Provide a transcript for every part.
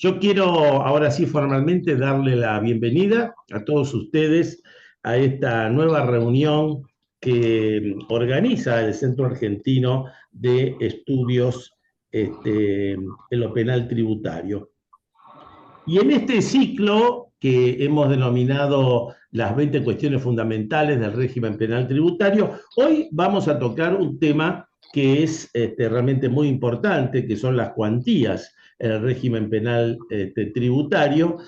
Yo quiero ahora sí formalmente darle la bienvenida a todos ustedes a esta nueva reunión que organiza el Centro Argentino de Estudios en lo Penal Tributario. Y en este ciclo que hemos denominado las 20 cuestiones fundamentales del régimen penal tributario, hoy vamos a tocar un tema que es realmente muy importante, que son las cuantías en el régimen penal tributario.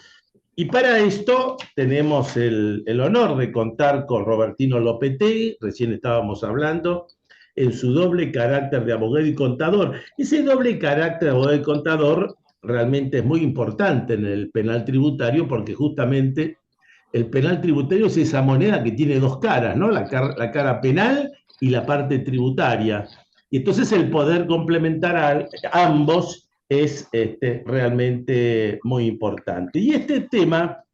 Y para esto tenemos el honor de contar con Robertino Lopetegui, recién estábamos hablando, en su doble carácter de abogado y contador. Ese doble carácter de abogado y contador realmente es muy importante en el penal tributario porque justamente el penal tributario es esa moneda que tiene dos caras, ¿no? La cara penal y la parte tributaria. Y entonces el poder complementar a ambos es realmente muy importante. Y este tema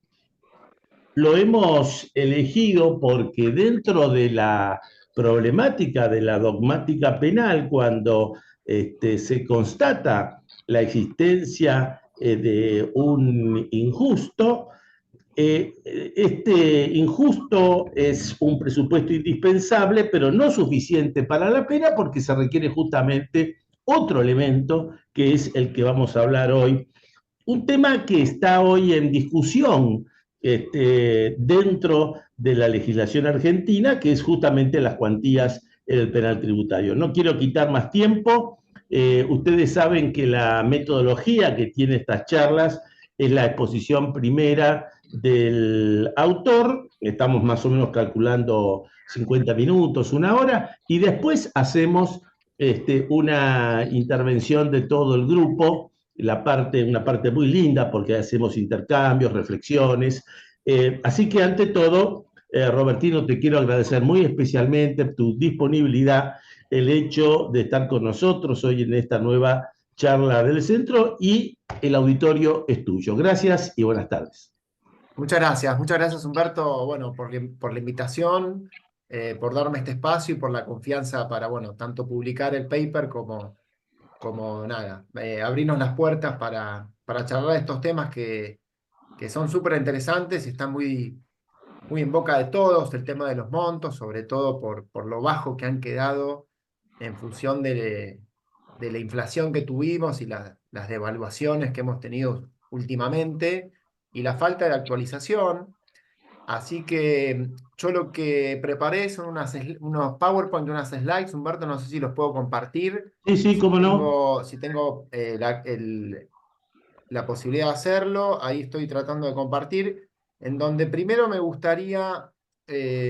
lo hemos elegido porque dentro de la problemática de la dogmática penal, cuando se constata la existencia de un injusto, este injusto es un presupuesto indispensable, pero no suficiente para la pena porque se requiere justamente otro elemento que es el que vamos a hablar hoy. Un tema que está hoy en discusión dentro de la legislación argentina, que es justamente las cuantías en el penal tributario. No quiero quitar más tiempo. Ustedes saben que la metodología que tiene estas charlas es la exposición primera del autor, estamos más o menos calculando 50 minutos, una hora, y después hacemos una intervención de todo el grupo, una parte muy linda porque hacemos intercambios, reflexiones. Así que ante todo, Robertino, te quiero agradecer muy especialmente tu disponibilidad, el hecho de estar con nosotros hoy en esta nueva charla del centro y el auditorio es tuyo. Gracias y buenas tardes. Muchas gracias Humberto, bueno, por la invitación, por darme este espacio y por la confianza para, bueno, tanto publicar el paper como nada, abrirnos las puertas para charlar de estos temas que son súper interesantes y están muy en boca de todos, el tema de los montos, sobre todo por lo bajo que han quedado en función de la inflación que tuvimos y las devaluaciones que hemos tenido últimamente y la falta de actualización. Así que yo lo que preparé son unos PowerPoint, unas slides. Humberto, no sé si los puedo compartir, Sí, sí, cómo no. si tengo la posibilidad de hacerlo. Ahí estoy tratando de compartir, en donde primero me gustaría,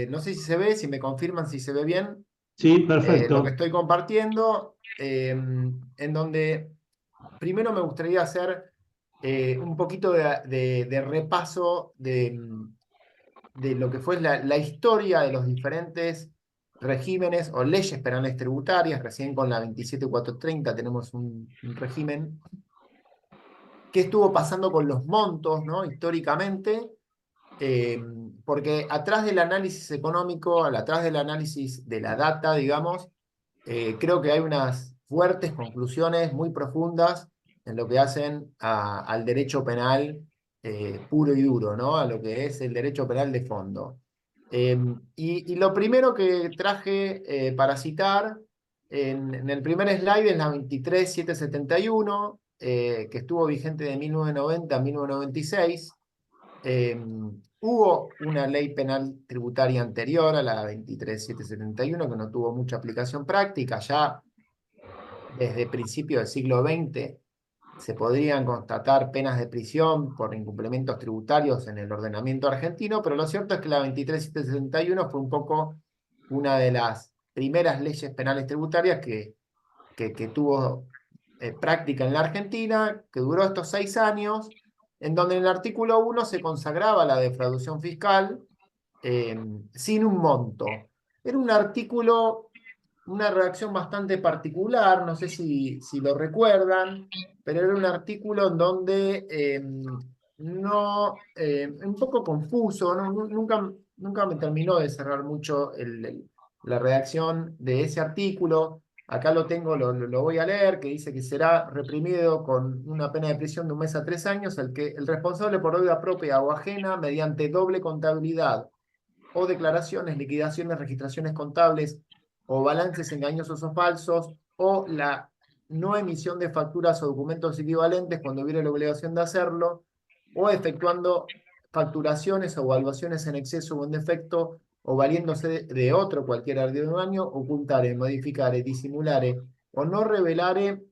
no sé si se ve, si me confirman si se ve bien Sí, lo que perfecto. estoy compartiendo, en donde primero me gustaría hacer un poquito de repaso de lo que fue la historia de los diferentes regímenes o leyes penales tributarias. Recién con la 27430 tenemos un régimen. ¿Qué estuvo pasando con los montos, ¿no? Históricamente? Eh, Porque atrás del análisis económico, atrás del análisis de la data, digamos, creo que hay unas fuertes conclusiones muy profundas en lo que hacen al derecho penal puro y duro, ¿no? A lo que es el derecho penal de fondo. Y lo primero que traje para citar en el primer slide es la 23771, que estuvo vigente de 1990 a 1996. Hubo una ley penal tributaria anterior a la 23771 que no tuvo mucha aplicación práctica. Ya desde principios del siglo XX se podrían constatar penas de prisión por incumplimientos tributarios en el ordenamiento argentino, pero lo cierto es que la 23771 fue un poco una de las primeras leyes penales tributarias que tuvo práctica en la Argentina, que duró estos 6 años, en donde en el artículo 1 se consagraba la defraudación fiscal eh, sin un monto. Era un artículo, una redacción bastante particular, no sé si lo recuerdan, pero era un artículo en donde no, un poco confuso, ¿no? Nunca me terminó de cerrar mucho la redacción de ese artículo. acá lo tengo, lo voy a leer, que dice que será reprimido con una pena de prisión de 1 mes a 3 años el responsable por deuda propia o ajena mediante doble contabilidad o declaraciones, liquidaciones, registraciones contables o balances engañosos o falsos, o la no emisión de facturas o documentos equivalentes cuando hubiera la obligación de hacerlo, o efectuando facturaciones o evaluaciones en exceso o en defecto, o valiéndose de otro cualquier ardid de año, ocultare, modificare, disimulare o no revelare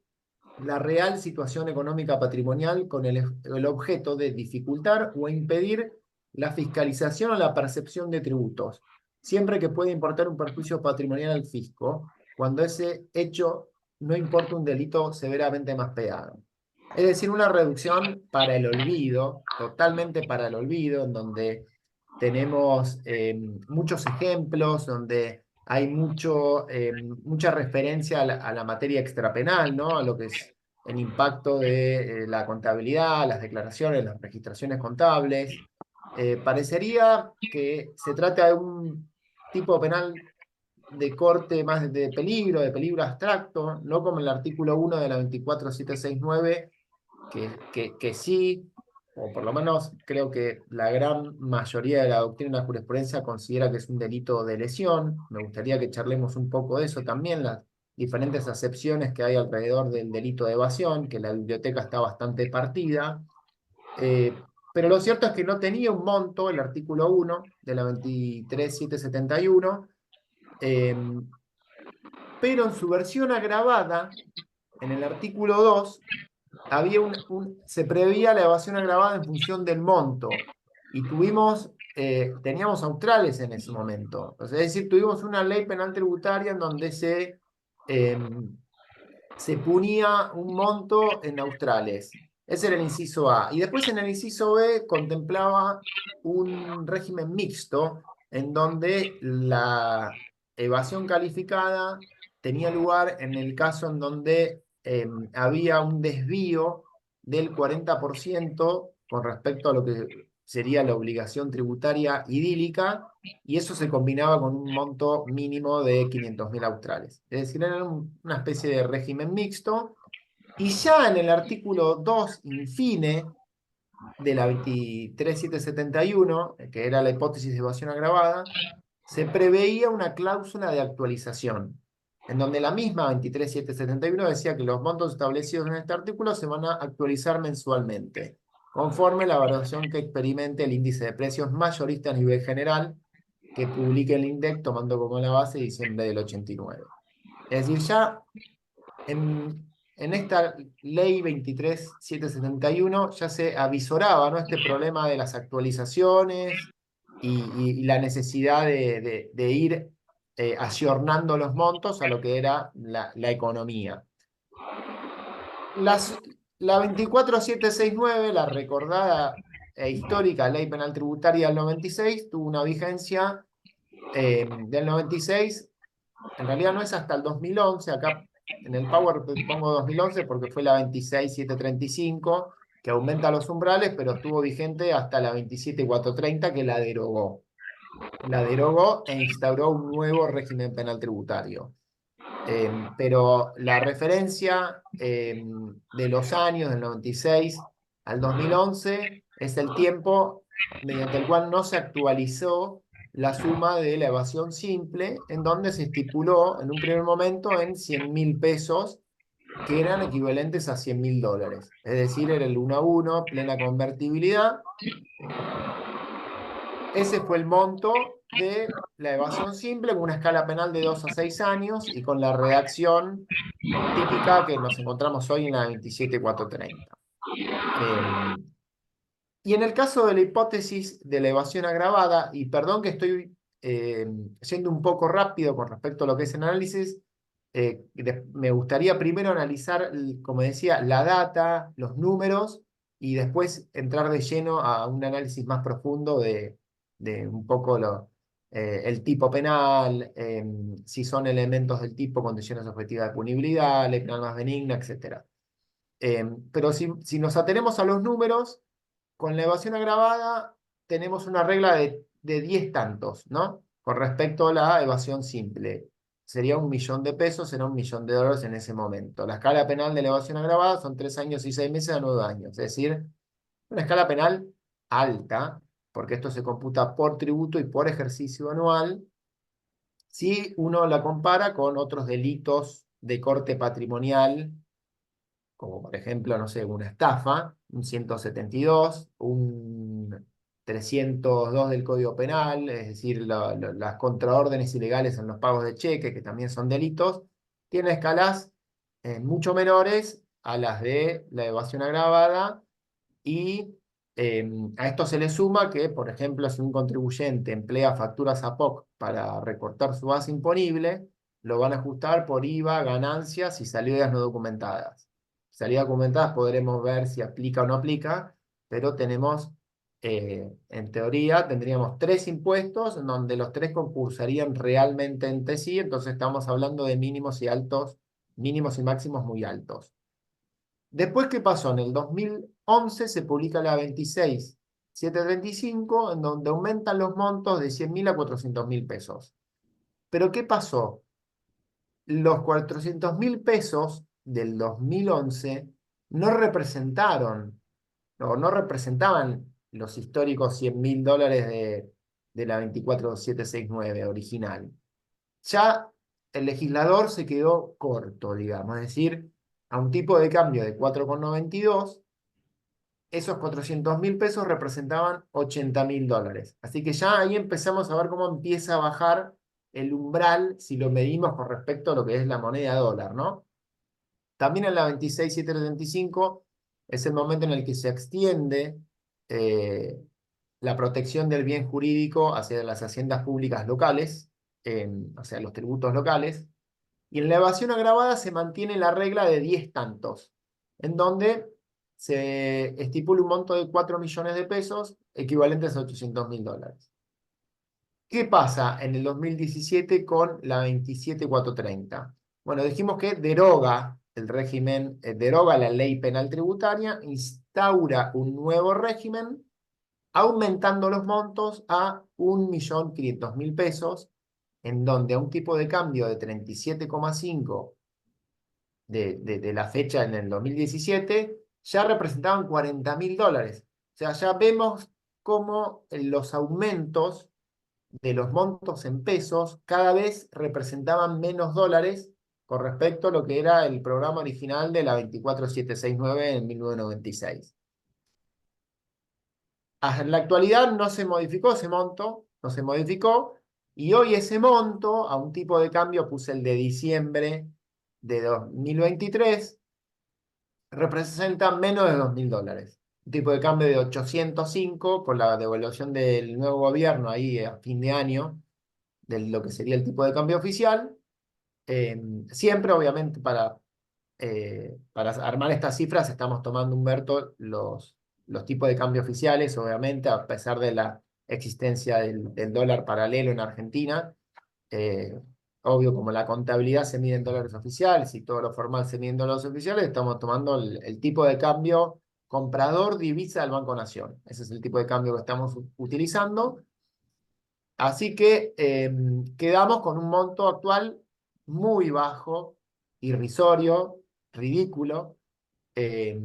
la real situación económica patrimonial con el objeto de dificultar o impedir la fiscalización o la percepción de tributos, siempre que pueda importar un perjuicio patrimonial al fisco, cuando ese hecho no importa un delito severamente más pegado. Es decir, una reducción para el olvido, totalmente para el olvido, en donde tenemos muchos ejemplos, donde hay mucha referencia a la materia extrapenal, ¿no? A lo que es el impacto de la contabilidad, las declaraciones, las registraciones contables. Parecería que se trata de un tipo penal de corte más de peligro abstracto, no como el artículo 1 de la 24769, que sí, o por lo menos creo que la gran mayoría de la doctrina de la jurisprudencia considera que es un delito de lesión. Me gustaría que charlemos un poco de eso también, las diferentes acepciones que hay alrededor del delito de evasión, que la biblioteca está bastante partida. Pero lo cierto es que no tenía un monto el artículo 1 de la 23771, pero en su versión agravada, en el artículo 2, había se preveía la evasión agravada en función del monto. Y teníamos australes en ese momento. O sea, es decir, tuvimos una ley penal tributaria en donde se punía un monto en australes. Ese era el inciso A. Y después en el inciso B contemplaba un régimen mixto en donde la evasión calificada tenía lugar en el caso en donde había un desvío del 40% con respecto a lo que sería la obligación tributaria idílica, y eso se combinaba con un monto mínimo de 500.000 australes. Es decir, era una especie de régimen mixto, y ya en el artículo 2, infine, de la 23771, que era la hipótesis de evasión agravada, se preveía una cláusula de actualización, en donde la misma 23771 decía que los montos establecidos en este artículo se van a actualizar mensualmente, conforme la variación que experimente el índice de precios mayorista a nivel general, que publique el INDEC tomando como la base diciembre del 89. Es decir, ya en esta ley 23771 ya se avisoraba, ¿no?, este problema de las actualizaciones y la necesidad de ir ayornando los montos a lo que era la economía. La 24769, la recordada e histórica Ley Penal Tributaria del 96, tuvo una vigencia del 96, en realidad no es hasta el 2011, acá en el PowerPoint pongo 2011 porque fue la 26735 que aumenta los umbrales, pero estuvo vigente hasta la 27430 que la derogó. La derogó e instauró un nuevo régimen penal tributario. Pero la referencia de los años del 96 al 2011 es el tiempo mediante el cual no se actualizó la suma de la evasión simple, en donde se estipuló en un primer momento en 100.000 pesos, que eran equivalentes a 100.000 dólares. Es decir, era el 1 a 1, plena convertibilidad. Ese fue el monto de la evasión simple, con una escala penal de 2 a 6 años y con la redacción típica que nos encontramos hoy en la 27430. Y en el caso de la hipótesis de la evasión agravada, y perdón que estoy yendo un poco rápido con respecto a lo que es el análisis, me gustaría primero analizar, como decía, la data, los números, y después entrar de lleno a un análisis más profundo de un poco el tipo penal, si son elementos del tipo condiciones objetivas de punibilidad, ley penal más benigna, etc. Pero si nos atenemos a los números, con la evasión agravada tenemos una regla de 10 tantos, ¿no?, con respecto a la evasión simple. sería 1.000.000 de pesos, será 1.000.000 de dólares en ese momento. La escala penal de elevación agravada son 3 años y 6 meses a 9 años, es decir, una escala penal alta, porque esto se computa por tributo y por ejercicio anual, si uno la compara con otros delitos de corte patrimonial, como por ejemplo, no sé, una estafa, un 172, un 302 del Código Penal, es decir, las contraórdenes ilegales en los pagos de cheques, que también son delitos, tiene escalas mucho menores a las de la evasión agravada y a esto se le suma que, por ejemplo, si un contribuyente emplea facturas APOC para recortar su base imponible, lo van a ajustar por IVA, ganancias y salidas no documentadas. Salidas documentadas podremos ver si aplica o no aplica, pero tenemos, en teoría, tendríamos 3 impuestos en donde los 3 concursarían realmente entre sí, entonces estamos hablando de mínimos y altos, mínimos y máximos muy altos. Después, ¿qué pasó? En el 2011 se publica la 26.735, en donde aumentan los montos de 100.000 a 400.000 pesos. Pero ¿qué pasó? Los 400.000 pesos del 2011 no representaron, o no representaban los históricos 100.000 dólares de la 24769 original. Ya el legislador se quedó corto, digamos, es decir, a un tipo de cambio de 4,92, esos 400.000 pesos representaban 80.000 dólares. Así que ya ahí empezamos a ver cómo empieza a bajar el umbral si lo medimos con respecto a lo que es la moneda dólar, ¿no? También en la 26.735 es el momento en el que se extiende eh, la protección del bien jurídico hacia las haciendas públicas locales, hacia los tributos locales. Y en la evasión agravada se mantiene la regla de 10 tantos, en donde se estipula un monto de 4 millones de pesos, equivalentes a 800.000 dólares. ¿Qué pasa en el 2017 con la 27.430? Bueno, dijimos que deroga el régimen, deroga la ley penal tributaria, instaura un nuevo régimen, aumentando los montos a 1.500.000 pesos, en donde a un tipo de cambio de 37,5 de la fecha en el 2017, ya representaban 40.000 dólares. O sea, ya vemos cómo los aumentos de los montos en pesos cada vez representaban menos dólares con respecto a lo que era el programa original de la 24769 en 1996. En la actualidad no se modificó ese monto, no se modificó, y hoy ese monto, a un tipo de cambio, puse el de diciembre de 2023, representa menos de 2.000 dólares. Un tipo de cambio de 805 por la devaluación del nuevo gobierno ahí a fin de año, de lo que sería el tipo de cambio oficial. Siempre, obviamente, para armar estas cifras estamos tomando, Humberto, los tipos de cambio oficiales, obviamente, a pesar de la existencia del dólar paralelo en Argentina. Eh, Obvio, como la contabilidad se mide en dólares oficiales y todo lo formal se mide en dólares oficiales, estamos tomando el tipo de cambio comprador divisa del Banco Nación. Ese es el tipo de cambio que estamos utilizando. Así que quedamos con un monto actual muy bajo, irrisorio, ridículo, eh,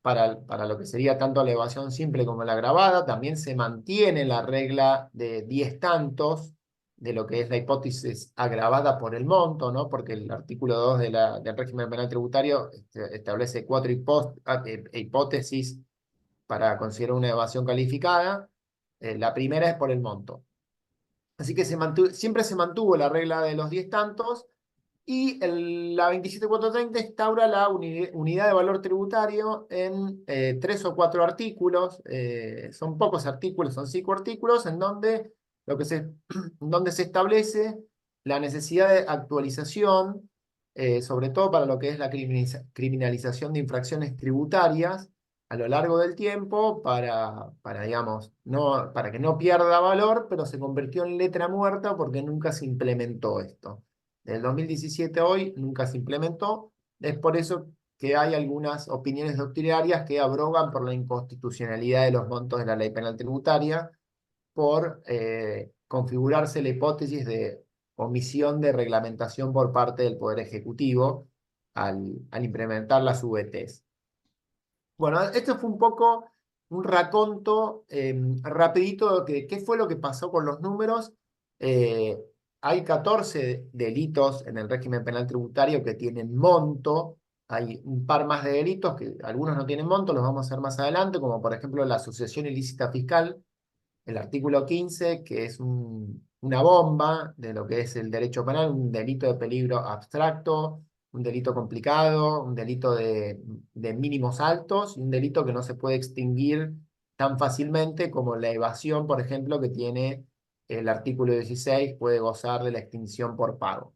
para lo que sería tanto la evasión simple como la agravada. También se mantiene la regla de 10 tantos de lo que es la hipótesis agravada por el monto, ¿no? Porque el artículo 2 del régimen penal tributario establece 4 hipótesis para considerar una evasión calificada. La primera es por el monto. Así que siempre se mantuvo la regla de los 10 tantos, y la 27.430 instaura la unidad de valor tributario en 3 o 4 artículos. Son pocos artículos, son 5 artículos, en donde, donde se establece la necesidad de actualización, sobre todo para lo que es la criminalización de infracciones tributarias a lo largo del tiempo, digamos, para que no pierda valor, pero se convirtió en letra muerta porque nunca se implementó esto. Del 2017 a hoy nunca se implementó. Es por eso que hay algunas opiniones doctrinarias que abrogan por la inconstitucionalidad de los montos de la ley penal tributaria, por configurarse la hipótesis de omisión de reglamentación por parte del Poder Ejecutivo al implementar las VTs. Bueno, esto fue un poco un raconto rapidito de qué fue lo que pasó con los números. Eh, Hay 14 delitos en el régimen penal tributario que tienen monto. Hay un par más de delitos que algunos no tienen monto, los vamos a hacer más adelante, como por ejemplo la asociación ilícita fiscal, el artículo 15, que es una bomba de lo que es el derecho penal, un delito de peligro abstracto, un delito complicado, un delito de mínimos altos y un delito que no se puede extinguir tan fácilmente como la evasión, por ejemplo, que tiene el artículo 16, puede gozar de la extinción por pago.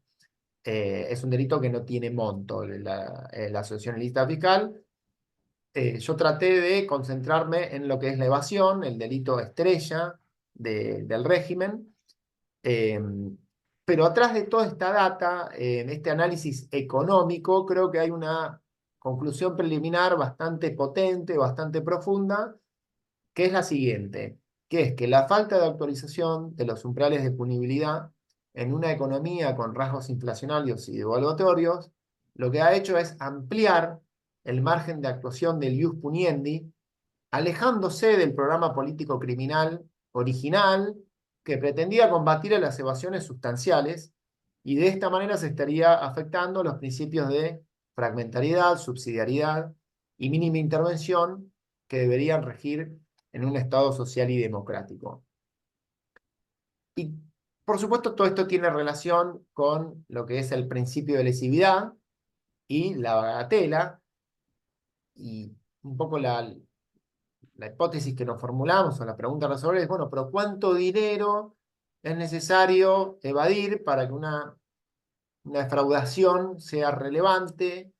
Es un delito que no tiene monto, la asociación ilícita fiscal. Yo traté de concentrarme en lo que es la evasión, el delito estrella del régimen, eh, pero atrás de toda esta data, en este análisis económico, creo que hay una conclusión preliminar bastante potente, bastante profunda, que es la siguiente, que es que la falta de actualización de los umbrales de punibilidad en una economía con rasgos inflacionarios y devaluatorios, lo que ha hecho es ampliar el margen de actuación del ius puniendi, alejándose del programa político criminal original que pretendía combatir a las evasiones sustanciales, y de esta manera se estaría afectando los principios de fragmentariedad, subsidiariedad y mínima intervención que deberían regir en un Estado social y democrático. Y por supuesto todo esto tiene relación con lo que es el principio de lesividad y la bagatela, y un poco la hipótesis que nos formulamos o la pregunta a resolver es, bueno, pero ¿cuánto dinero es necesario evadir para que una defraudación sea relevante?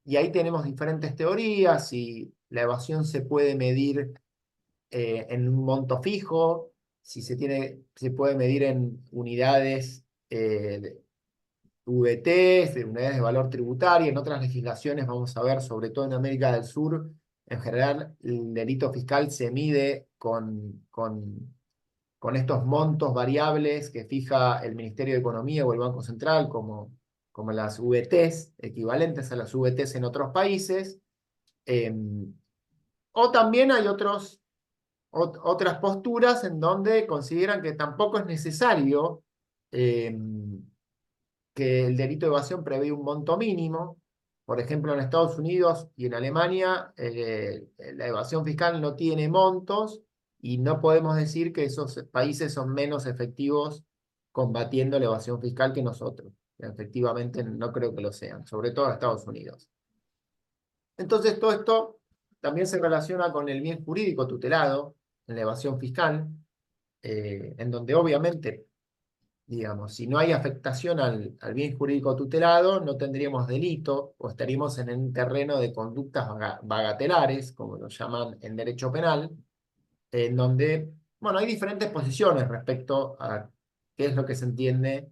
Y ahí tenemos diferentes teorías, si la evasión se puede medir en un monto fijo, si se puede medir en unidades VTs, de unidades de valor tributario. En otras legislaciones vamos a ver, sobre todo en América del Sur, en general el delito fiscal se mide con estos montos variables que fija el Ministerio de Economía o el Banco Central, como las VTs, equivalentes a las VTs en otros países. O también hay otras posturas en donde consideran que tampoco es necesario eh, que el delito de evasión prevé un monto mínimo. Por ejemplo, en Estados Unidos y en Alemania, la evasión fiscal no tiene montos y no podemos decir que esos países son menos efectivos combatiendo la evasión fiscal que nosotros. Efectivamente, no creo que lo sean, sobre todo en Estados Unidos. Entonces, todo esto también se relaciona con el bien jurídico tutelado en la evasión fiscal, en donde obviamente, digamos, si no hay afectación al bien jurídico tutelado, no tendríamos delito o estaríamos en un terreno de conductas bagatelares, como lo llaman en derecho penal, en donde, bueno, hay diferentes posiciones respecto a qué es lo que se entiende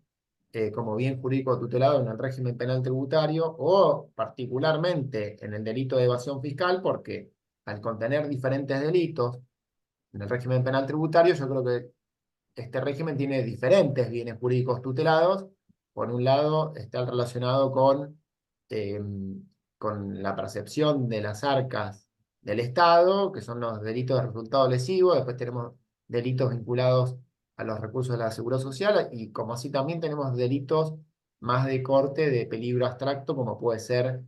como bien jurídico tutelado en el régimen penal tributario o particularmente en el delito de evasión fiscal, porque al contener diferentes delitos en el régimen penal tributario, yo creo que este régimen tiene diferentes bienes jurídicos tutelados. Por un lado, está el relacionado eh, con la percepción de las arcas del Estado, que son los delitos de resultado lesivo. Después tenemos delitos vinculados a los recursos de la Seguridad Social, y como así también tenemos delitos más de corte de peligro abstracto, como puede ser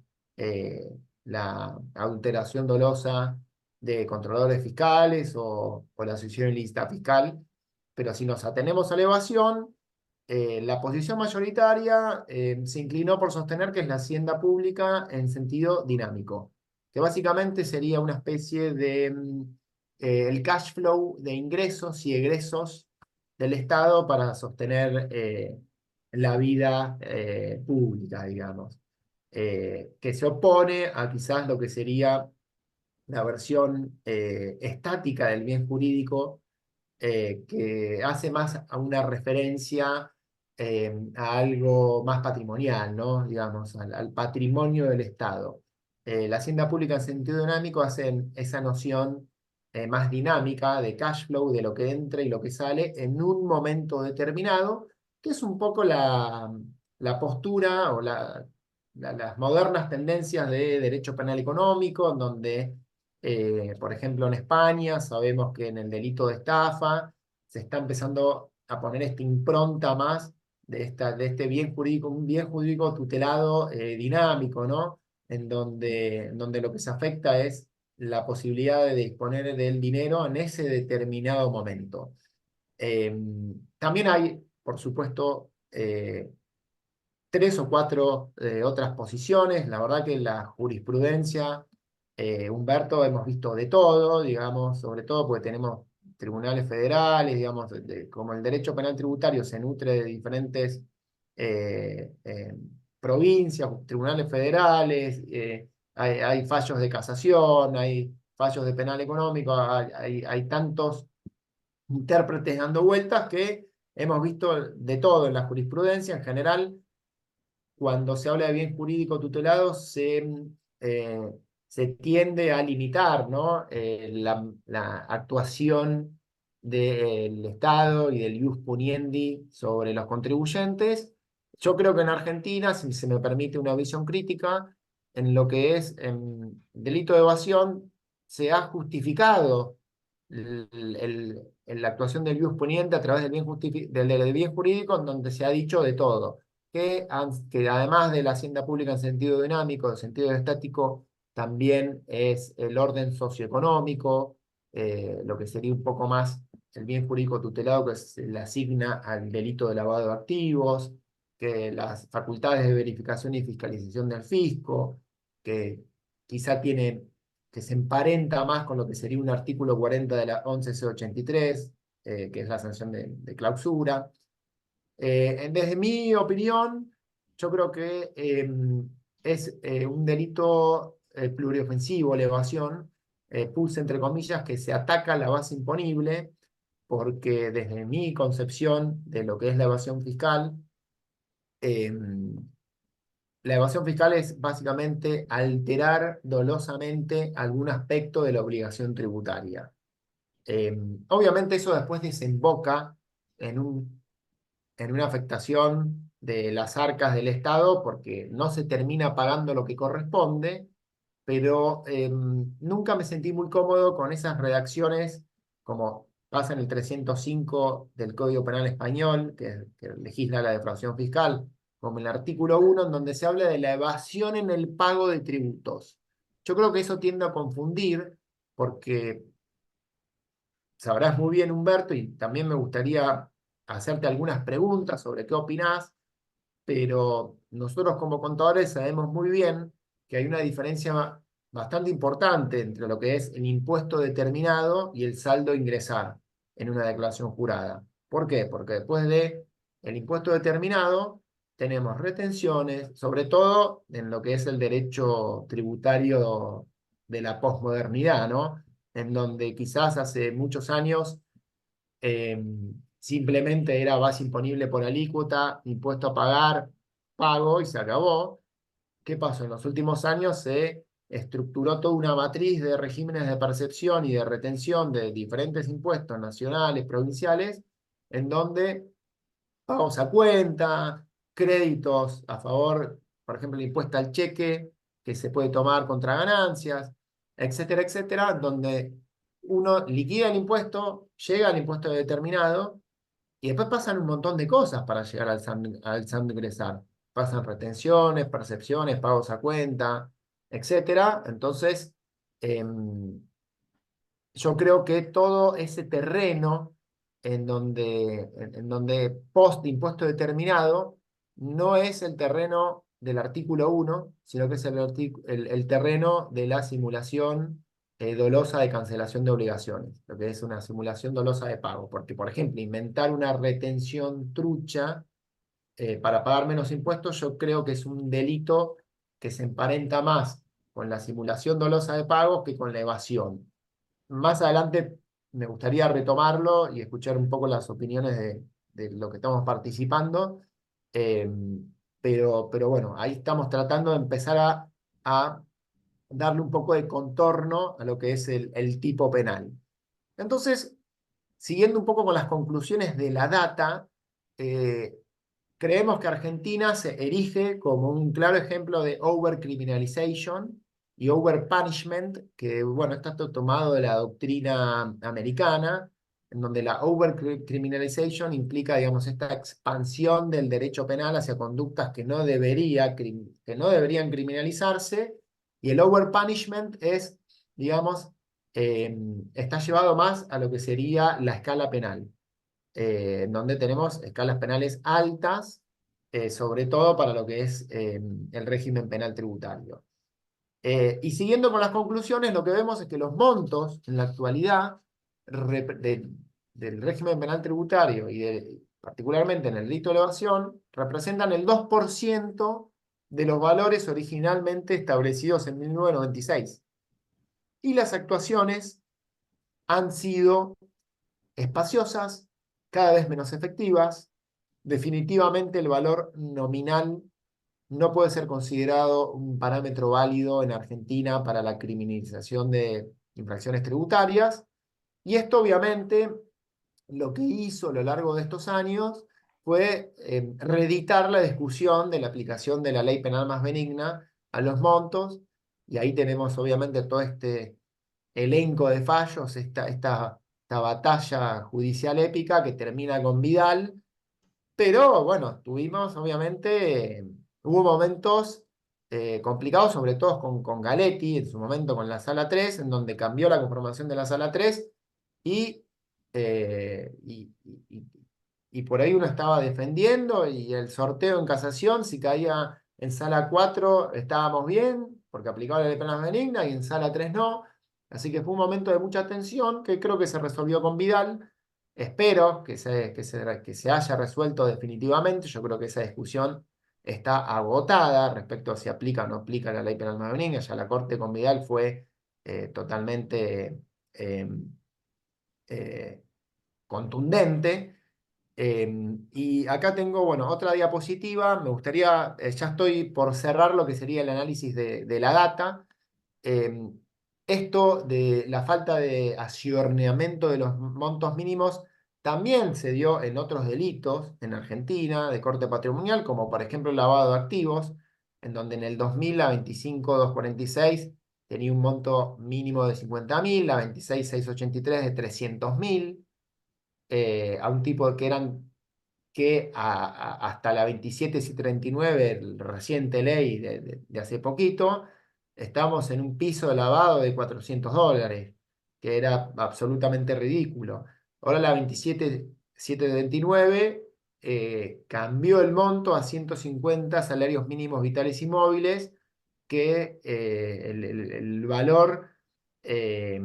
la adulteración dolosa de controladores fiscales o la asociación ilícita fiscal. Pero si nos atenemos a la evasión, la posición mayoritaria se inclinó por sostener que es la hacienda pública en sentido dinámico, que básicamente sería una especie de el cash flow de ingresos y egresos del Estado para sostener la vida pública, digamos, que se opone a quizás lo que sería la versión estática del bien jurídico, que hace más a una referencia a algo más patrimonial, ¿no? Digamos, al patrimonio del Estado. La hacienda pública en sentido dinámico hace esa noción más dinámica de cash flow, de lo que entra y lo que sale en un momento determinado, que es un poco la postura o las modernas tendencias de derecho penal económico, en donde, por ejemplo, en España sabemos que en el delito de estafa se está empezando a poner esta impronta más de este bien jurídico, un bien jurídico tutelado dinámico, ¿no? En donde lo que se afecta es la posibilidad de disponer del dinero en ese determinado momento. Eh, También hay, por supuesto, tres o cuatro otras posiciones. La verdad que en la jurisprudencia, Humberto, hemos visto de todo, digamos, sobre todo porque tenemos tribunales federales, digamos, como el derecho penal tributario se nutre de diferentes eh, eh, provincias, tribunales federales, hay fallos de casación, hay fallos de penal económico, hay tantos intérpretes dando vueltas que hemos visto de todo en la jurisprudencia en general. Cuando se habla de bien jurídico tutelado, se tiende a limitar, ¿no? La actuación del Estado y del ius puniendi sobre los contribuyentes. Yo creo que en Argentina, si se me permite una visión crítica, en lo que es delito de evasión, se ha justificado la actuación del ius puniendi a través del bien jurídico, en donde se ha dicho de todo que además de la hacienda pública en sentido dinámico, en sentido estático, también es el orden socioeconómico, lo que sería un poco más el bien jurídico tutelado que se le asigna al delito de lavado de activos, que las facultades de verificación y fiscalización del fisco, que quizá tiene, que se emparenta más con lo que sería un artículo 40 de la 11C83, que es la sanción de clausura. Desde mi opinión, yo creo que es un delito pluriofensivo, la evasión, puse entre comillas, que se ataca a la base imponible, porque desde mi concepción de lo que es la evasión fiscal, eh, la evasión fiscal es básicamente alterar dolosamente algún aspecto de la obligación tributaria. Obviamente eso después desemboca en en una afectación de las arcas del Estado porque no se termina pagando lo que corresponde, pero nunca me sentí muy cómodo con esas redacciones como pasa en el 305 del Código Penal Español, que legisla la defraudación fiscal, como en el artículo 1, en donde se habla de la evasión en el pago de tributos. Yo creo que eso tiende a confundir porque sabrás muy bien, Humberto, y también me gustaría hacerte algunas preguntas sobre qué opinás, pero nosotros como contadores sabemos muy bien que hay una diferencia bastante importante entre lo que es el impuesto determinado y el saldo a ingresar en una declaración jurada. ¿Por qué? Porque después de el impuesto determinado tenemos retenciones, sobre todo en lo que es el derecho tributario de la posmodernidad, ¿no? En donde quizás hace muchos años eh, simplemente era base imponible por alícuota, impuesto a pagar, pago y se acabó. ¿Qué pasó? En los últimos años se estructuró toda una matriz de regímenes de percepción y de retención de diferentes impuestos nacionales, provinciales, en donde pagos a cuenta, créditos a favor, por ejemplo, el impuesto al cheque que se puede tomar contra ganancias, etcétera, etcétera, donde uno liquida el impuesto, llega al impuesto determinado y después pasan un montón de cosas para llegar al SAM de ingresar. Pasan retenciones, percepciones, pagos a cuenta, etcétera. Entonces, em, yo creo que todo ese terreno en donde post impuesto determinado no es el terreno del artículo 1, sino que es el terreno de la simulación dolosa de cancelación de obligaciones, lo que es una simulación dolosa de pago. Porque, por ejemplo, inventar una retención trucha para pagar menos impuestos, yo creo que es un delito que se emparenta más con la simulación dolosa de pago que con la evasión. Más adelante me gustaría retomarlo y escuchar un poco las opiniones de lo que estamos participando. eh, pero bueno, ahí estamos tratando de empezar a darle un poco de contorno a lo que es el tipo penal. Entonces, siguiendo un poco con las conclusiones de la data, creemos que Argentina se erige como un claro ejemplo de overcriminalization y overpunishment, que bueno, está tomado de la doctrina americana, en donde la overcriminalization implica, digamos, esta expansión del derecho penal hacia conductas que que no deberían criminalizarse, y el overpunishment es, digamos, está llevado más a lo que sería la escala penal, donde tenemos escalas penales altas, sobre todo para lo que es el régimen penal tributario. Y siguiendo con las conclusiones, lo que vemos es que los montos en la actualidad del régimen penal tributario particularmente en el delito de evasión, representan el 2% de los valores originalmente establecidos en 1996. Y las actuaciones han sido espaciosas, cada vez menos efectivas. Definitivamente el valor nominal no puede ser considerado un parámetro válido en Argentina para la criminalización de infracciones tributarias. Y esto obviamente lo que hizo a lo largo de estos años fue reeditar la discusión de la aplicación de la ley penal más benigna a los montos. Y ahí tenemos obviamente todo este elenco de fallos, esta batalla judicial épica que termina con Vidal, pero bueno, tuvimos obviamente, hubo momentos complicados, sobre todo con Galetti, en su momento con la Sala 3 en donde cambió la conformación de la Sala 3 y, eh, y, y, y por ahí uno estaba defendiendo y el sorteo en casación, si caía en Sala 4 estábamos bien, porque aplicaba la ley penal benigna, y en Sala 3 no. Así que fue un momento de mucha tensión que creo que se resolvió con Vidal. Espero que se haya resuelto definitivamente. Yo creo que esa discusión está agotada respecto a si aplica o no aplica la ley penal más benigna. Ya la Corte con Vidal fue totalmente eh, eh, contundente. Y acá tengo, bueno, otra diapositiva. Me gustaría, ya estoy por cerrar lo que sería el análisis de la data. Eh, Esto de la falta de ayornamiento de los montos mínimos también se dio en otros delitos en Argentina de corte patrimonial, como por ejemplo el lavado de activos, en donde en el 2000 la 25.246 tenía un monto mínimo de 50.000, la 26.683 de 300.000, a un tipo que eran que hasta la 27.739, el reciente ley de hace poquito, estamos en un piso de lavado de $400, que era absolutamente ridículo. Ahora la 27.729 cambió el monto a 150 salarios mínimos vitales y móviles, que el valor eh,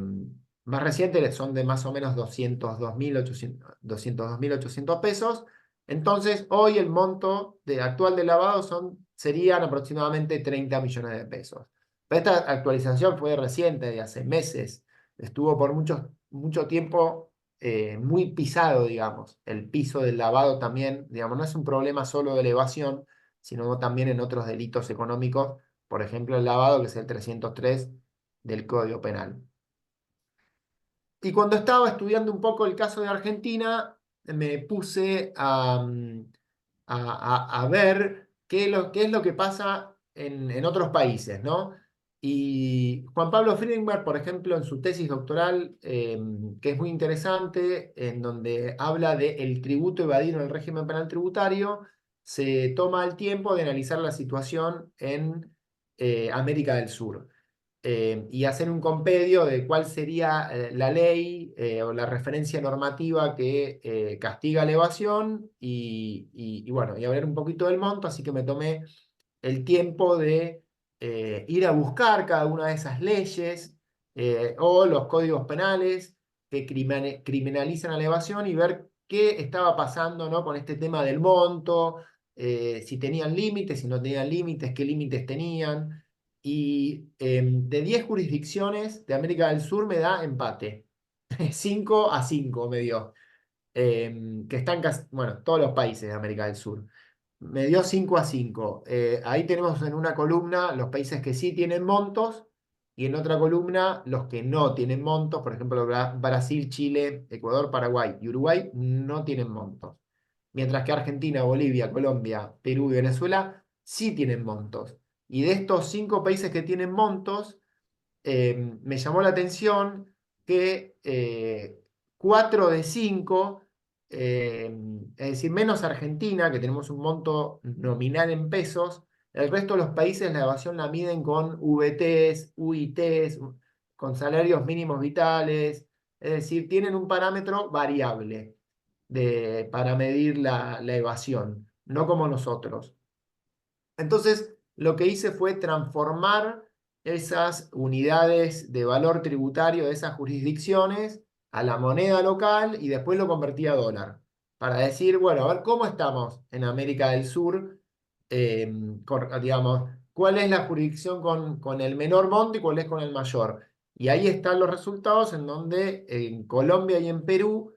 más reciente son de más o menos 202.800 pesos. Entonces, hoy el monto actual de lavado serían aproximadamente 30 millones de pesos. Pero esta actualización fue reciente, de hace meses. Estuvo por mucho tiempo muy pisado, digamos. El piso del lavado también, digamos, no es un problema solo de elevación, sino también en otros delitos económicos, por ejemplo, el lavado, que es el 303 del Código Penal. Y cuando estaba estudiando un poco el caso de Argentina, me puse a ver qué es lo que pasa en otros países, ¿no? Y Juan Pablo Friedenberg, por ejemplo, en su tesis doctoral, que es muy interesante, en donde habla de el tributo evadido en el régimen penal tributario, se toma el tiempo de analizar la situación en América del Sur, y hacer un compendio de cuál sería la ley o la referencia normativa que castiga la evasión y bueno, y hablar un poquito del monto, así que me tomé el tiempo de ir a buscar cada una de esas leyes o los códigos penales que criminalizan a la evasión y ver qué estaba pasando, ¿no?, con este tema del monto, si tenían límites, si no tenían límites, qué límites tenían. Y de 10 jurisdicciones de América del Sur me da empate. 5-5 me dio. Que están casi, bueno, todos los países de América del Sur. Me dio 5-5. Ahí tenemos en una columna los países que sí tienen montos y en otra columna los que no tienen montos. Por ejemplo, Brasil, Chile, Ecuador, Paraguay y Uruguay no tienen montos. mientras que Argentina, Bolivia, Colombia, Perú y Venezuela sí tienen montos. Y de estos 5 países que tienen montos, me llamó la atención que 4 de 5, es decir, menos Argentina, que tenemos un monto nominal en pesos, el resto de los países la evasión la miden con VTs, UITs, con salarios mínimos vitales, es decir, tienen un parámetro variable para medir la evasión, no como nosotros. Entonces, lo que hice fue transformar esas unidades de valor tributario de esas jurisdicciones a la moneda local y después lo convertí a dólar. Para decir, bueno, a ver cómo estamos en América del Sur, digamos, cuál es la jurisdicción con el menor monto y cuál es con el mayor. Y ahí están los resultados en donde en Colombia y en Perú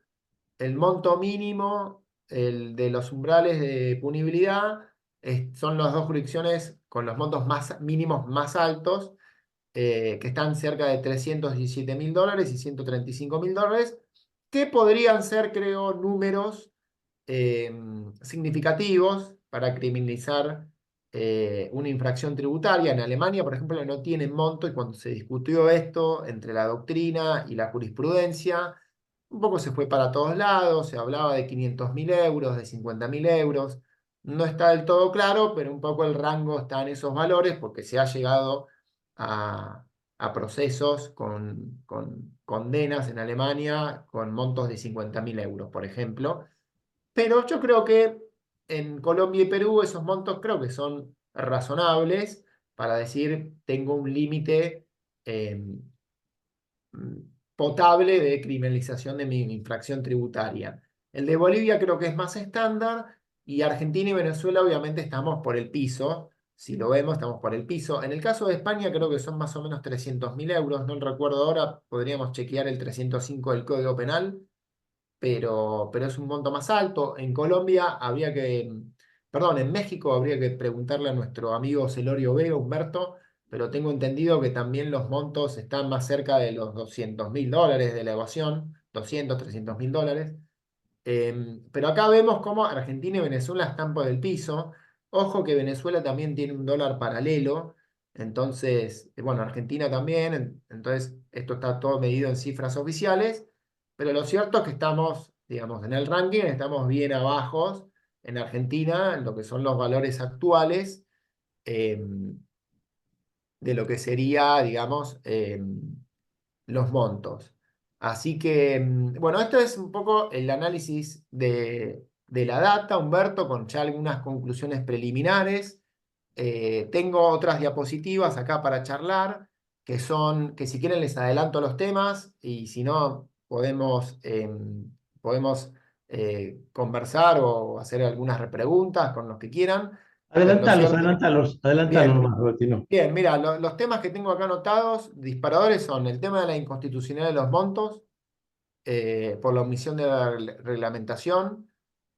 el monto mínimo, el de los umbrales de punibilidad, son las dos jurisdicciones con los montos más mínimos más altos, que están cerca de $317.000 y $135.000, que podrían ser, creo, números eh, significativos para criminalizar una infracción tributaria. En Alemania, por ejemplo, no tienen monto y cuando se discutió esto entre la doctrina y la jurisprudencia, un poco se fue para todos lados, se hablaba de 500.000 euros, de 50.000 euros. No está del todo claro, pero un poco el rango está en esos valores porque se ha llegado a procesos con condenas en Alemania con montos de 50.000 euros, por ejemplo. Pero yo creo que en Colombia y Perú esos montos creo que son razonables para decir tengo un límite eh, potable de criminalización de mi infracción tributaria. El de Bolivia creo que es más estándar y Argentina y Venezuela obviamente estamos por el piso. Si lo vemos, estamos por el piso. En el caso de España creo que son más o menos 300.000 euros, no recuerdo ahora, podríamos chequear el 305 del Código Penal, pero es un monto más alto. En Colombia habría que, perdón, en México habría que preguntarle a nuestro amigo Celorio Vega, Humberto, pero tengo entendido que también los montos están más cerca de los $200.000 de la evasión, 300.000 dólares. Pero acá vemos cómo Argentina y Venezuela están por el piso. Ojo que Venezuela también tiene un dólar paralelo. Entonces, bueno, Argentina también. Entonces, esto está todo medido en cifras oficiales. Pero lo cierto es que estamos, digamos, en el ranking, estamos bien abajo en Argentina, en lo que son los valores actuales de lo que sería, digamos, los montos. Así que, bueno, esto es un poco el análisis de la data, Humberto, con ya algunas conclusiones preliminares. Tengo otras diapositivas acá para charlar, que si quieren les adelanto los temas y si no, conversar o hacer algunas repreguntas con los que quieran. Pero lo Adelantalos, cierto, adelantalos, adelantalos bien, nomás, Bertino. bien, mira, los temas que tengo acá anotados, disparadores, son el tema de la inconstitucionalidad de los montos por la omisión de la reglamentación,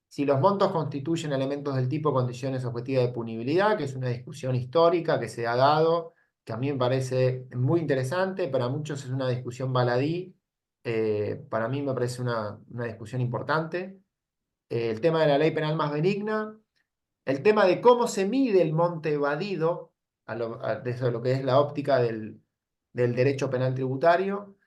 si los montos constituyen elementos del tipo condiciones objetivas de punibilidad, que es una discusión histórica que se ha dado, que a mí me parece muy interesante, para muchos es una discusión baladí, para mí me parece una discusión importante. El tema de la ley penal más benigna, el tema de cómo se mide el monte evadido, desde lo que es la óptica del derecho penal tributario.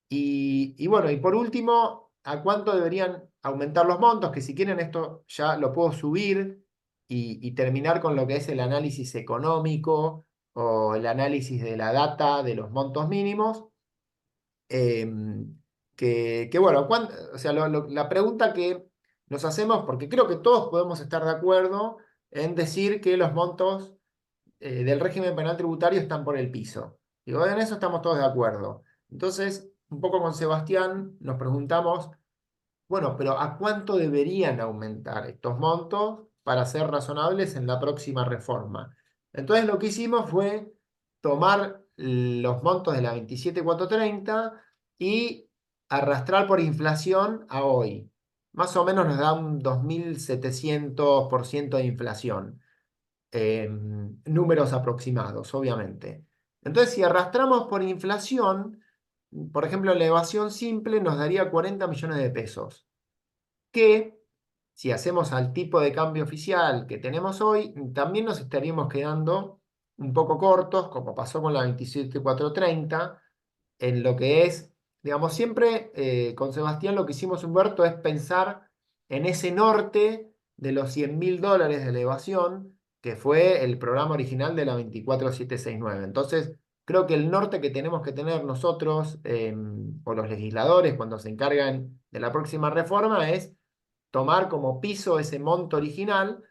Y bueno, y por último, ¿a cuánto deberían aumentar los montos? Que si quieren esto ya lo puedo subir y terminar con lo que es el análisis económico o el análisis de la data de los montos mínimos. Que bueno, o sea, la pregunta que nos hacemos, porque creo que todos podemos estar de acuerdo en decir que los montos del régimen penal tributario están por el piso. Digo, en eso estamos todos de acuerdo. Entonces, un poco con Sebastián nos preguntamos, bueno, pero ¿a cuánto deberían aumentar estos montos para ser razonables en la próxima reforma? Entonces, lo que hicimos fue tomar los montos de la 27.430 y arrastrar por inflación a hoy. Más o menos nos da un 2.700% de inflación. Números aproximados, obviamente. Entonces, si arrastramos por inflación, por ejemplo, la evasión simple nos daría 40 millones de pesos, que si hacemos al tipo de cambio oficial que tenemos hoy, también nos estaríamos quedando un poco cortos, como pasó con la 27.430, en lo que es, digamos, siempre con Sebastián lo que hicimos, Humberto, es pensar en ese norte de los $100.000 de elevación, que fue el programa original de la 24769. Entonces, creo que el norte que tenemos que tener nosotros, o los legisladores, cuando se encargan de la próxima reforma, es tomar como piso ese monto original.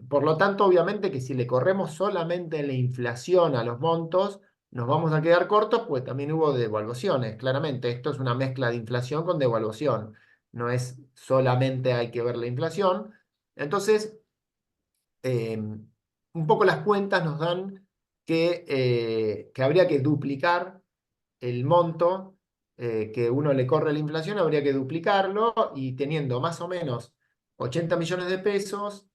Por lo tanto, obviamente que si le corremos solamente la inflación a los montos, nos vamos a quedar cortos, pues también hubo devaluaciones, claramente. Esto es una mezcla de inflación con devaluación. No es solamente hay que ver la inflación. Entonces, un poco las cuentas nos dan que habría que duplicar el monto que uno le corre la inflación, habría que duplicarlo y teniendo más o menos 80 millones de pesos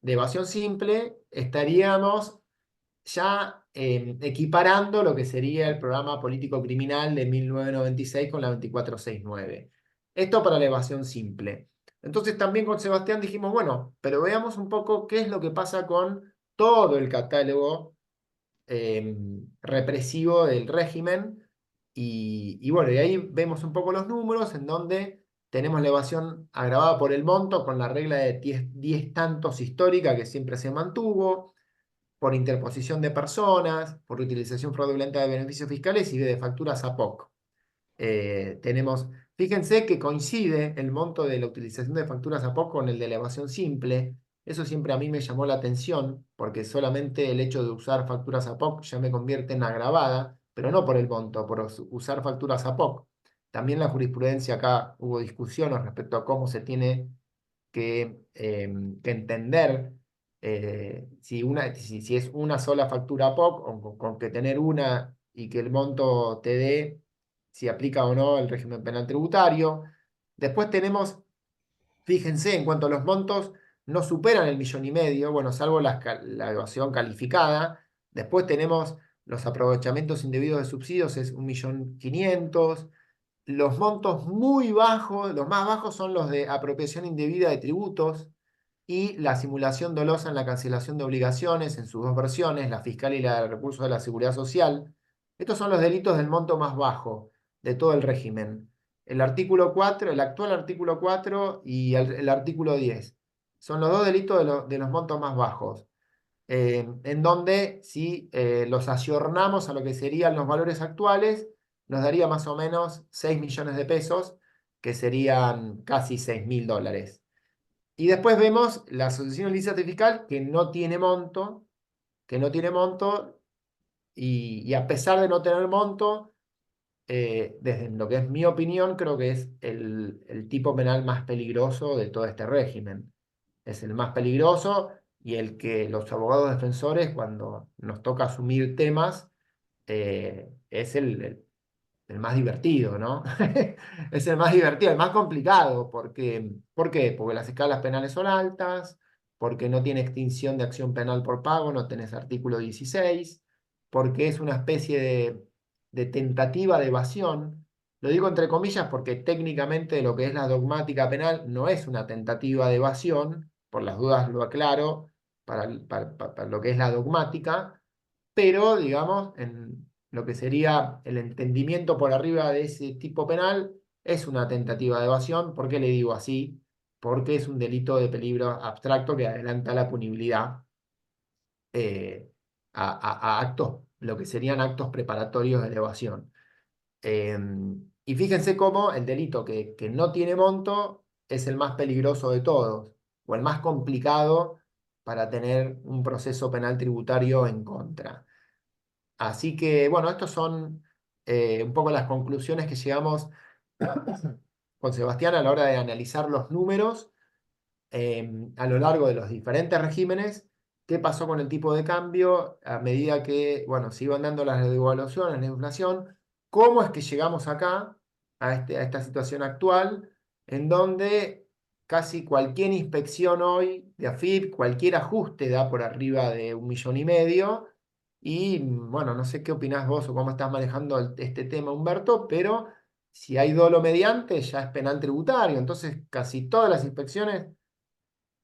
de evasión simple, estaríamos ya equiparando lo que sería el programa político criminal de 1996 con la 2469. Esto para la evasión simple. Entonces también con Sebastián dijimos, bueno, pero veamos un poco qué es lo que pasa con todo el catálogo represivo del régimen. Y bueno, y ahí vemos un poco los números en donde tenemos la evasión agravada por el monto con la regla de 10 tantos histórica que siempre se mantuvo, por interposición de personas, por utilización fraudulenta de beneficios fiscales y de facturas APOC. Fíjense que coincide el monto de la utilización de facturas APOC con el de la evasión simple. Eso siempre a mí me llamó la atención, porque solamente el hecho de usar facturas APOC ya me convierte en agravada, pero no por el monto, por usar facturas APOC. También la jurisprudencia acá hubo discusiones respecto a cómo se tiene que entender si es una sola factura POC o con que tener una y que el monto te dé, si aplica o no el régimen penal tributario. Después tenemos, fíjense, en cuanto a los montos, no superan el 1,5 millones, bueno, salvo la evasión calificada. Después tenemos los aprovechamientos indebidos de subsidios, es 1,5 millones. Los montos muy bajos, los más bajos son los de apropiación indebida de tributos y la simulación dolosa en la cancelación de obligaciones en sus dos versiones, la fiscal y la de recursos de la seguridad social. Estos son los delitos del monto más bajo de todo el régimen. El artículo 4, el actual artículo 4 y el artículo 10. Son los dos delitos de los montos más bajos. En donde si los ayornamos a lo que serían los valores actuales, nos daría más o menos 6 millones de pesos, que serían casi $6.000. Y después vemos la asociación ilícita fiscal que no tiene monto, y a pesar de no tener monto, desde lo que es mi opinión, creo que es el tipo penal más peligroso de todo este régimen. Es el más peligroso y el que los abogados defensores, cuando nos toca asumir temas, es el más divertido, ¿no? Es el más divertido, el más complicado, porque, ¿por qué? Porque las escalas penales son altas, porque no tiene extinción de acción penal por pago, no tenés artículo 16, porque es una especie de tentativa de evasión. Lo digo entre comillas porque técnicamente lo que es la dogmática penal no es una tentativa de evasión, por las dudas lo aclaro, para lo que es la dogmática, pero digamos, en lo que sería el entendimiento por arriba de ese tipo penal, es una tentativa de evasión. ¿Por qué le digo así? Porque es un delito de peligro abstracto que adelanta la punibilidad eh, a actos, lo que serían actos preparatorios de la evasión. Y fíjense cómo el delito que no tiene monto es el más peligroso de todos, o el más complicado para tener un proceso penal tributario en contra. Así que, bueno, estos son un poco las conclusiones que llegamos con Sebastián a la hora de analizar los números a lo largo de los diferentes regímenes, qué pasó con el tipo de cambio a medida que, bueno, se iban dando las devaluaciones, la inflación, cómo es que llegamos acá, a esta situación actual, en donde casi cualquier inspección hoy de AFIP, cualquier ajuste da por arriba de 1,5 millones. Y bueno, no sé qué opinás vos o cómo estás manejando este tema, Humberto, pero Si hay dolo mediante, ya es penal tributario. Entonces, casi todas las inspecciones,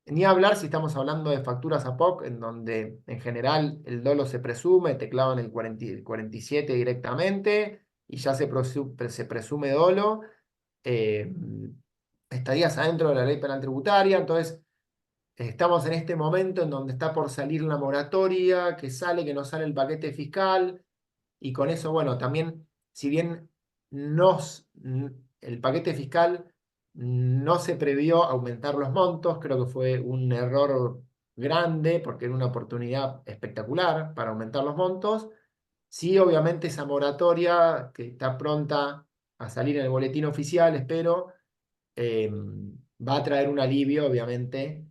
ni hablar si estamos hablando de facturas a POC, en donde en general el dolo se presume, te clavan el 47 directamente y ya se presume dolo, eh, estarías adentro de la ley penal tributaria. Entonces, estamos en este momento en donde está por salir la moratoria, que sale, que no sale el paquete fiscal, y con eso, bueno, también, si bien el paquete fiscal no se previó aumentar los montos, creo que fue un error grande, porque era una oportunidad espectacular para aumentar los montos. Sí, obviamente esa moratoria que está pronta a salir en el boletín oficial, espero, eh, va a traer un alivio, obviamente,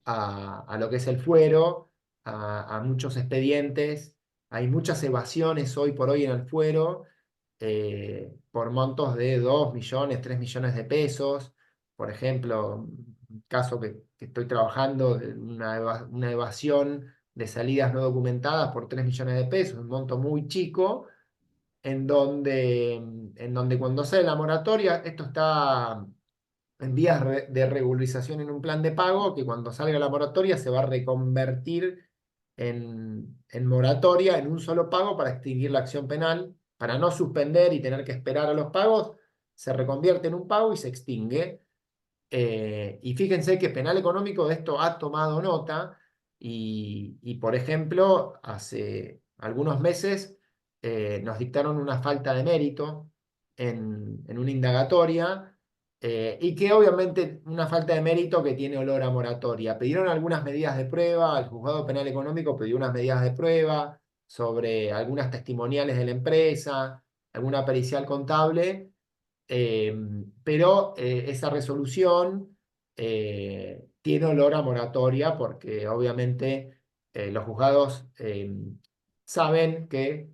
a lo que es el fuero, a muchos expedientes. Hay muchas evasiones hoy por hoy en el fuero, por montos de 2 millones, 3 millones de pesos. Por ejemplo, un caso que estoy trabajando, de una evasión de salidas no documentadas por 3 millones de pesos, un monto muy chico, en donde cuando sale la moratoria, esto está en vías de regularización en un plan de pago, que cuando salga la moratoria se va a reconvertir en moratoria, en un solo pago para extinguir la acción penal, para no suspender y tener que esperar a los pagos, se reconvierte en un pago y se extingue. Y fíjense que Penal Económico de esto ha tomado nota y, por ejemplo, hace algunos meses nos dictaron una falta de mérito en una indagatoria, y que obviamente una falta de mérito que tiene olor a moratoria. Pidieron algunas medidas de prueba, el Juzgado Penal Económico pidió unas medidas de prueba sobre algunas testimoniales de la empresa, alguna pericial contable, eh, pero esa resolución tiene olor a moratoria porque obviamente los juzgados saben que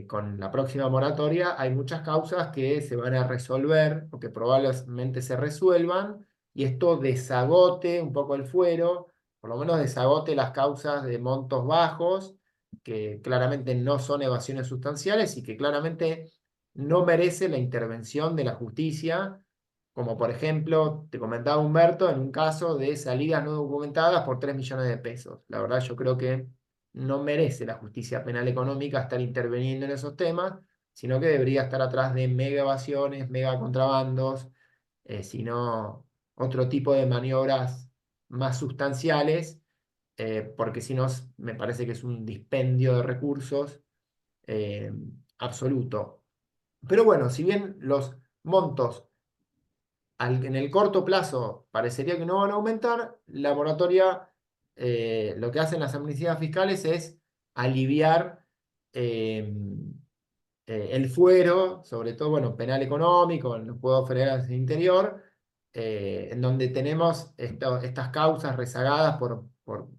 con la próxima moratoria hay muchas causas que se van a resolver o que probablemente se resuelvan, y esto desagote un poco el fuero, por lo menos desagote las causas de montos bajos, que claramente no son evasiones sustanciales y que claramente no merece la intervención de la justicia, como por ejemplo, te comentaba Humberto, en un caso de salidas no documentadas por 3 millones de pesos. La verdad, yo creo que no merece la justicia penal económica estar interviniendo en esos temas, sino que debería estar atrás de mega evasiones, mega contrabandos, sino otro tipo de maniobras más sustanciales, porque si no, me parece que es un dispendio de recursos eh, absoluto. Pero bueno, si bien los montos en el corto plazo parecería que no van a aumentar, la moratoria, lo que hacen las amnistías fiscales es aliviar eh, el fuero, sobre todo, bueno, penal económico, en los juegos federales del interior, en donde tenemos estas causas rezagadas por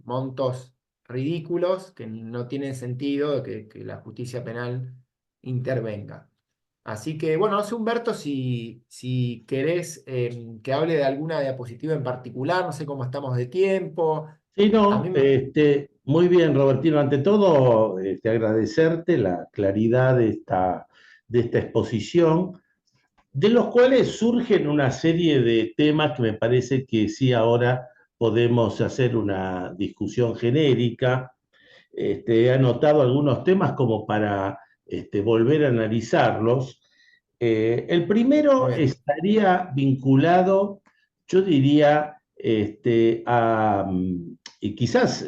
montos ridículos que no tienen sentido que la justicia penal intervenga. Así que, bueno, no sé, Humberto, si querés que hable de alguna diapositiva en particular, no sé cómo estamos de tiempo. Sí, A no, mí, muy bien, Robertino. Ante todo, agradecerte la claridad de esta exposición, de los cuales surgen una serie de temas que me parece que sí ahora podemos hacer una discusión genérica. He anotado algunos temas como para volver a analizarlos. El muy primero bien. estaría vinculado, yo diría, y quizás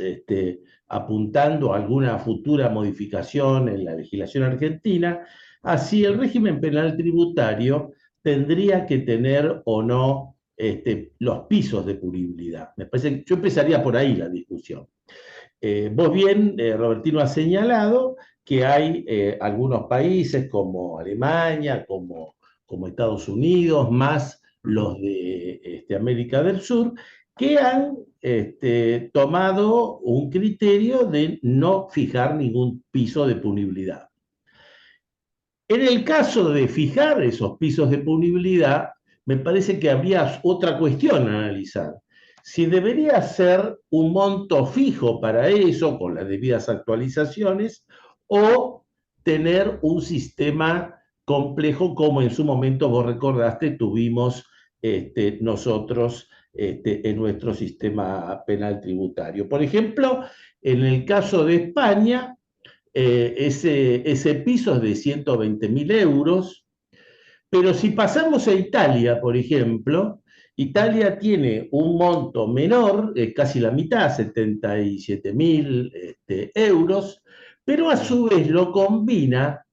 apuntando a alguna futura modificación en la legislación argentina, a si el régimen penal tributario tendría que tener o no los pisos de punibilidad. Me parece que yo empezaría por ahí la discusión. Vos bien, Robertino, ha señalado que hay algunos países como Alemania, como Estados Unidos, más Ujú. los de América del Sur, que han tomado un criterio de no fijar ningún piso de punibilidad. En el caso de fijar esos pisos de punibilidad, me parece que habría otra cuestión a analizar. Si debería ser un monto fijo para eso, con las debidas actualizaciones, o tener un sistema complejo como en su momento vos recordaste tuvimos nosotros en nuestro sistema penal tributario. Por ejemplo, en el caso de España, ese piso es de 120.000 euros, pero si pasamos a Italia, por ejemplo, Italia tiene un monto menor, casi la mitad, 77.000 euros, pero a Sí. su vez lo combina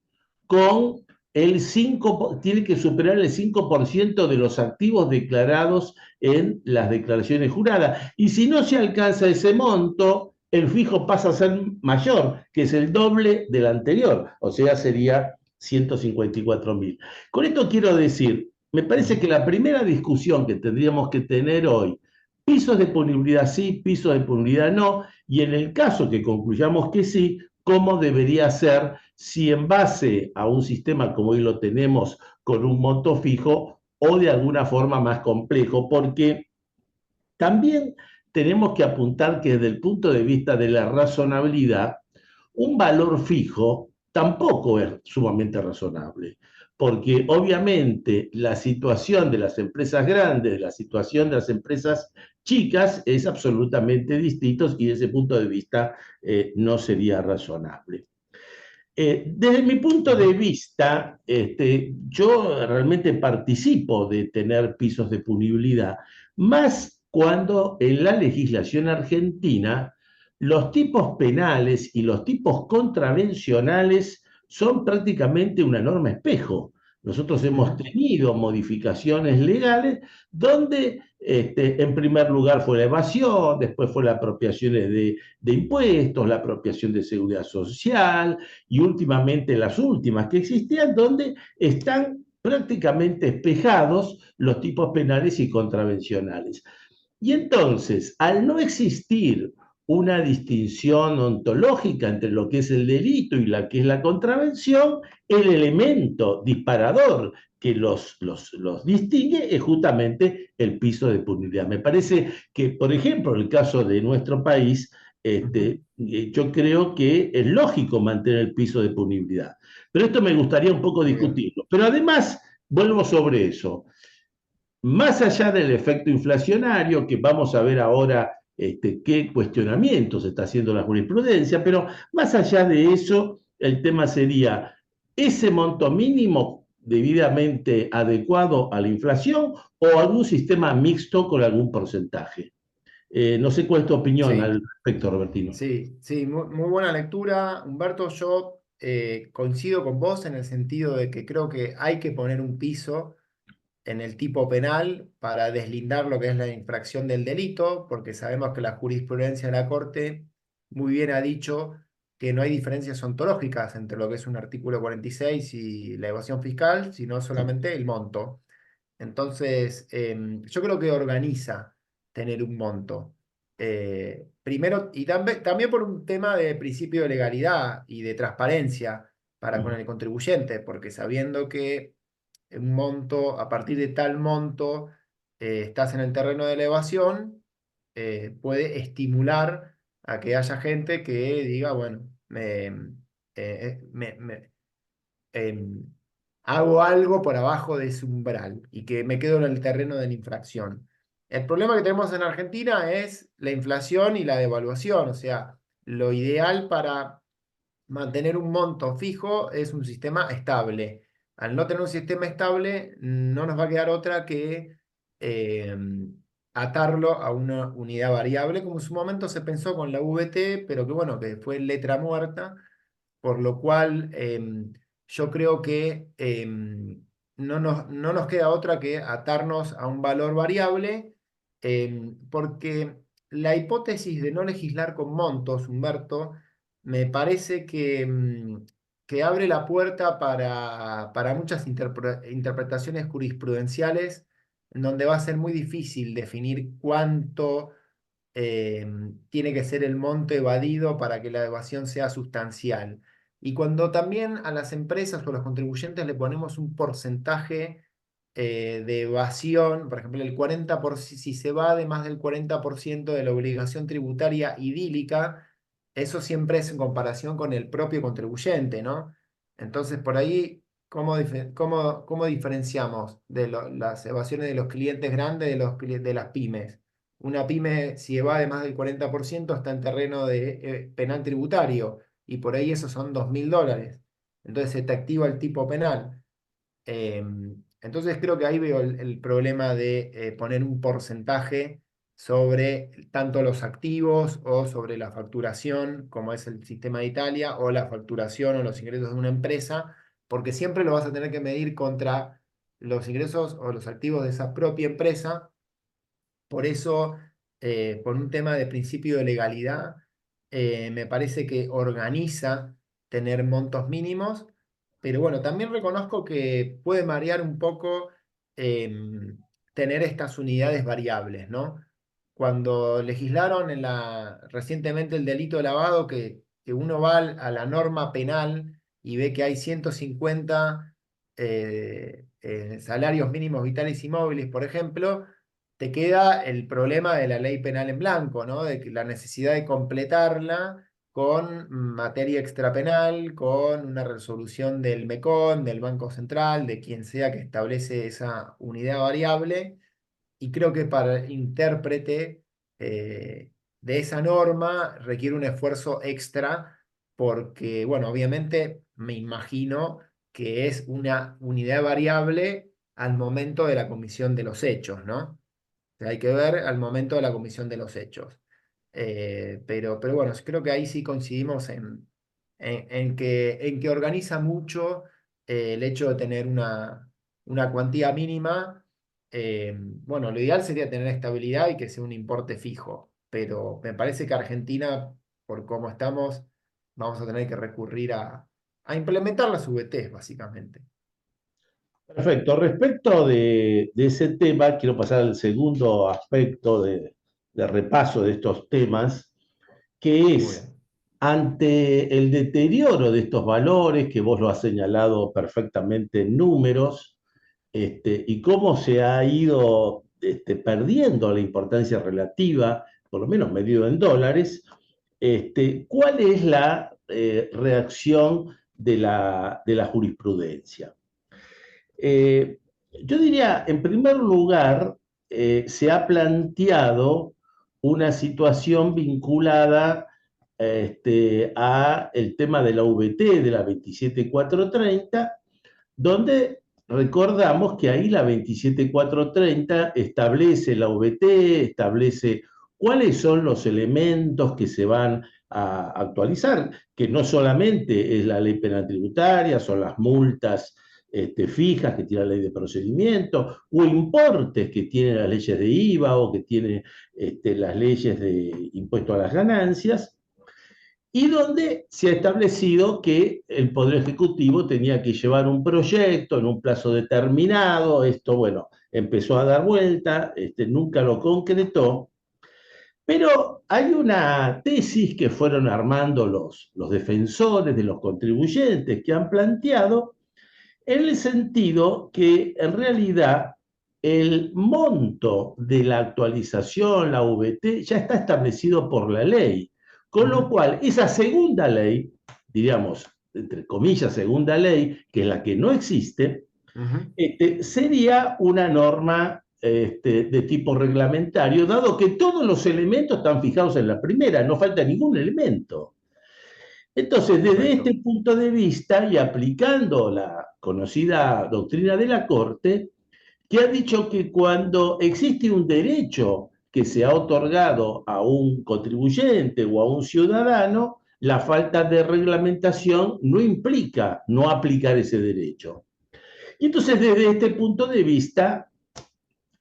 con el 5, tiene que superar el 5% de los activos declarados en las declaraciones juradas. Y si no se alcanza ese monto, el fijo pasa a ser mayor, que es el doble del anterior, o sea, sería 154.000. Con esto quiero decir, me parece que la primera discusión que tendríamos que tener hoy, pisos de punibilidad sí, pisos de punibilidad no, y en el caso que concluyamos que sí, cómo debería ser si en base a un sistema como hoy lo tenemos con un monto fijo o de alguna forma más complejo, porque también tenemos que apuntar que desde el punto de vista de la razonabilidad, un valor fijo tampoco es sumamente razonable, porque obviamente la situación de las empresas grandes, la situación de las empresas chicas es absolutamente distinto y desde ese punto de vista no sería razonable. Desde mi punto de vista, yo realmente participo de tener pisos de punibilidad, más cuando en la legislación argentina los tipos penales y los tipos contravencionales son prácticamente una norma espejo. Nosotros hemos Ujú. tenido modificaciones legales donde en primer lugar fue la evasión, después fue la apropiación de impuestos, la apropiación de seguridad social, y últimamente las últimas que existían, donde están prácticamente espejados los tipos penales y contravencionales. Y entonces, al no existir una distinción ontológica entre lo que es el delito y la que es la contravención, el elemento disparador que los distingue es justamente el piso de punibilidad. Me parece que, por ejemplo, en el caso de nuestro país, Ujú. yo creo que es lógico mantener el piso de punibilidad. Pero esto me gustaría un poco Muy bien. discutirlo. Pero además, vuelvo sobre eso. Más allá del efecto inflacionario, que vamos a ver ahora qué cuestionamientos está haciendo la jurisprudencia, pero más allá de eso, el tema sería ese monto mínimo debidamente adecuado a la inflación o algún sistema mixto con algún porcentaje. No sé cuál es tu opinión Sí. al respecto, Robertino. Sí, sí, muy buena lectura. Humberto, yo coincido con vos en el sentido de que creo que hay que poner un piso en el tipo penal para deslindar lo que es la infracción del delito, porque sabemos que la jurisprudencia de la Corte muy bien ha dicho que no hay diferencias ontológicas entre lo que es un artículo 46 y la evasión fiscal, sino Sí. solamente el monto. Entonces, yo creo que organiza tener un monto. Primero, y también por un tema de principio de legalidad y de transparencia para con el contribuyente, porque sabiendo que un monto, a partir de tal monto, estás en el terreno de la evasión, puede estimular a que haya gente que diga, bueno, em, hago algo por abajo de ese umbral y que me quedo en el terreno de la infracción. El problema que tenemos en Argentina es la inflación y la devaluación, o sea, lo ideal para mantener un monto fijo es un sistema estable. Al no tener un sistema estable, no nos va a quedar otra que eh, atarlo a una unidad variable, como en su momento se pensó con la VT, pero que bueno, que fue letra muerta, por lo cual yo creo que no nos queda otra que atarnos a un valor variable, porque la hipótesis de no legislar con montos, Humberto, me parece que abre la puerta para muchas interpretaciones jurisprudenciales, en donde va a ser muy difícil definir cuánto eh, tiene que ser el monto evadido para que la evasión sea sustancial. Y cuando también a las empresas o a los contribuyentes le ponemos un porcentaje de evasión, por ejemplo, el 40%, si se va de más del 40% de la obligación tributaria idílica, eso siempre es en comparación con el propio contribuyente, ¿no? Entonces, por ahí ¿cómo diferenciamos de las evasiones de los clientes grandes de las pymes? Una pyme, si evade más del 40%, está en terreno de penal tributario y por ahí esos son $2.000. Entonces se te activa el tipo penal. Entonces creo que ahí veo el problema de poner un porcentaje sobre tanto los activos o sobre la facturación, como es el sistema de Italia, o la facturación o los ingresos de una empresa, porque siempre lo vas a tener que medir contra los ingresos o los activos de esa propia empresa. Por eso, por un tema de principio de legalidad, me parece que organiza tener montos mínimos, pero bueno, también reconozco que puede marear un poco tener estas unidades variables, ¿no? Cuando legislaron recientemente el delito de lavado, que uno va a la norma penal y ve que hay 150 salarios mínimos vitales y móviles, por ejemplo, te queda el problema de la ley penal en blanco, ¿no? De que la necesidad de completarla con materia extrapenal, con una resolución del MECON, del Banco Central, de quien sea que establece esa unidad variable. Y creo que para el intérprete de esa norma requiere un esfuerzo extra porque, bueno, obviamente me imagino que es una unidad variable al momento de la comisión de los hechos, ¿no? Hay que ver al momento de la comisión de los hechos. Pero bueno, creo que ahí sí coincidimos en que organiza mucho el hecho de tener una cuantía mínima. Bueno, lo ideal sería tener estabilidad y que sea un importe fijo, pero me parece que Argentina, por cómo estamos, vamos a tener que recurrir a implementar las VTs, básicamente. Perfecto. Respecto de ese tema, quiero pasar al segundo aspecto de repaso de estos temas, que Muy es bien. ante el deterioro de estos valores, que vos lo has señalado perfectamente en números, y cómo se ha ido perdiendo la importancia relativa, por lo menos medido en dólares, ¿cuál es la reacción de la jurisprudencia? Eh, yo diría, en primer lugar, se ha planteado una situación vinculada a el tema de la VT, de la 27430, donde recordamos que ahí la 27430 establece la VT, establece cuáles son los elementos que se van a actualizar, que no solamente es la ley penal tributaria, son las multas fijas que tiene la ley de procedimiento, o importes que tiene las leyes de IVA o que tiene las leyes de impuesto a las ganancias, y donde se ha establecido que el Poder Ejecutivo tenía que llevar un proyecto en un plazo determinado. Esto, bueno, empezó a dar vuelta, nunca lo concretó, pero hay una tesis que fueron armando los defensores de los contribuyentes que han planteado en el sentido que en realidad el monto de la actualización, la VT, ya está establecido por la ley, con lo Ujú, cual esa segunda ley, diríamos, entre comillas, segunda ley, que es la que no existe, ujú. sería una norma de tipo reglamentario, dado que todos los elementos están fijados en la primera, no falta ningún elemento. Entonces, desde este Correcto. punto de vista y aplicando la conocida doctrina de la Corte, que ha dicho que cuando existe un derecho que se ha otorgado a un contribuyente o a un ciudadano, la falta de reglamentación no implica no aplicar ese derecho. Y entonces, desde este punto de vista,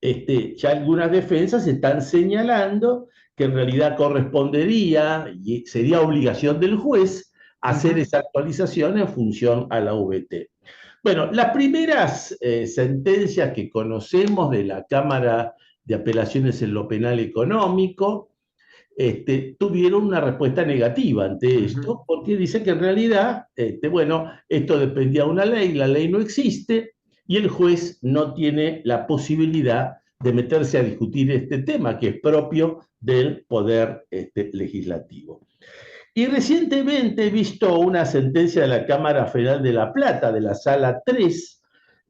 ya algunas defensas están señalando que en realidad correspondería y sería obligación del juez hacer Ujú, esa actualización en función a la VT. Bueno, las primeras sentencias que conocemos de la Cámara de Apelaciones en lo Penal Económico tuvieron una respuesta negativa ante ujú. esto, porque dice que en realidad, bueno, esto dependía de una ley, la ley no existe y el juez no tiene la posibilidad de meterse a discutir este tema, que es propio del poder legislativo. Y recientemente he visto una sentencia de la Cámara Federal de La Plata, de la Sala 3,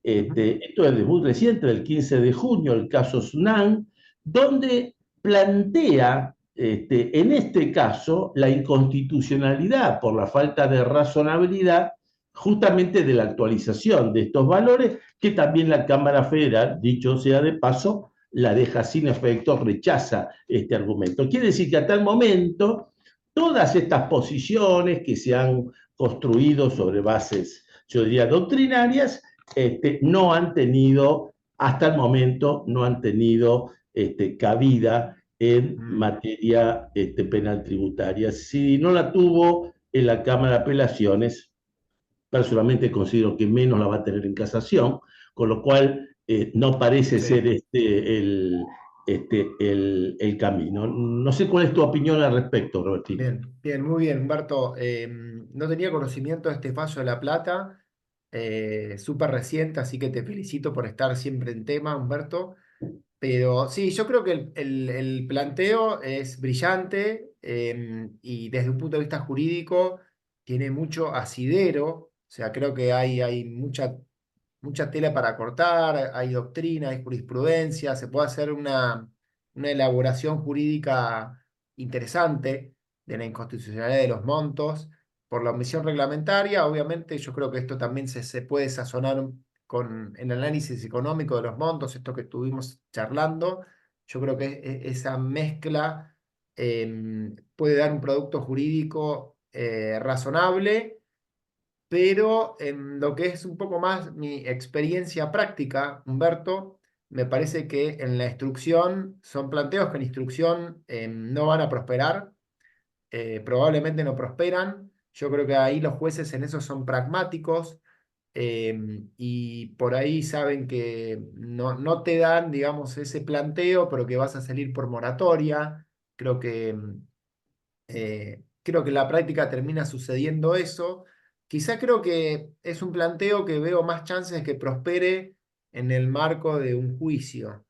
esto es de muy reciente, del 15 de junio, el caso Sunan, donde plantea, en este caso, la inconstitucionalidad por la falta de razonabilidad justamente de la actualización de estos valores, que también la Cámara Federal, dicho sea de paso, la deja sin efecto, rechaza este argumento. Quiere decir que hasta el momento todas estas posiciones que se han construido sobre bases, yo diría, doctrinarias, no han tenido, hasta el momento, no han tenido cabida en Mm, materia penal tributaria. Si no la tuvo en la Cámara de Apelaciones, personalmente considero que menos la va a tener en casación, con lo cual no parece ser sí. el camino. No sé cuál es tu opinión al respecto, Robertino. Bien, bien, muy bien, Humberto. No tenía conocimiento de este fallo de La Plata, súper reciente, así que te felicito por estar siempre en tema, Humberto. Pero sí, yo creo que el planteo es brillante y desde un punto de vista jurídico tiene mucho asidero, o sea, creo que hay mucha tela para cortar, hay doctrina, hay jurisprudencia, se puede hacer una elaboración jurídica interesante de la inconstitucionalidad de los montos. Por la omisión reglamentaria, obviamente, yo creo que esto también se puede sazonar con el análisis económico de los montos, esto que estuvimos charlando. Yo creo que esa mezcla puede dar un producto jurídico razonable, pero en lo que es un poco más mi experiencia práctica, Humberto, me parece que en la instrucción son planteos que en instrucción no van a prosperar, probablemente no prosperan. Yo creo que ahí los jueces en eso son pragmáticos y por ahí saben que no te dan, digamos, ese planteo, pero que vas a salir por moratoria. Creo que creo que en la práctica termina sucediendo eso. Quizá creo que es un planteo que veo más chances de que prospere en el marco de un juicio,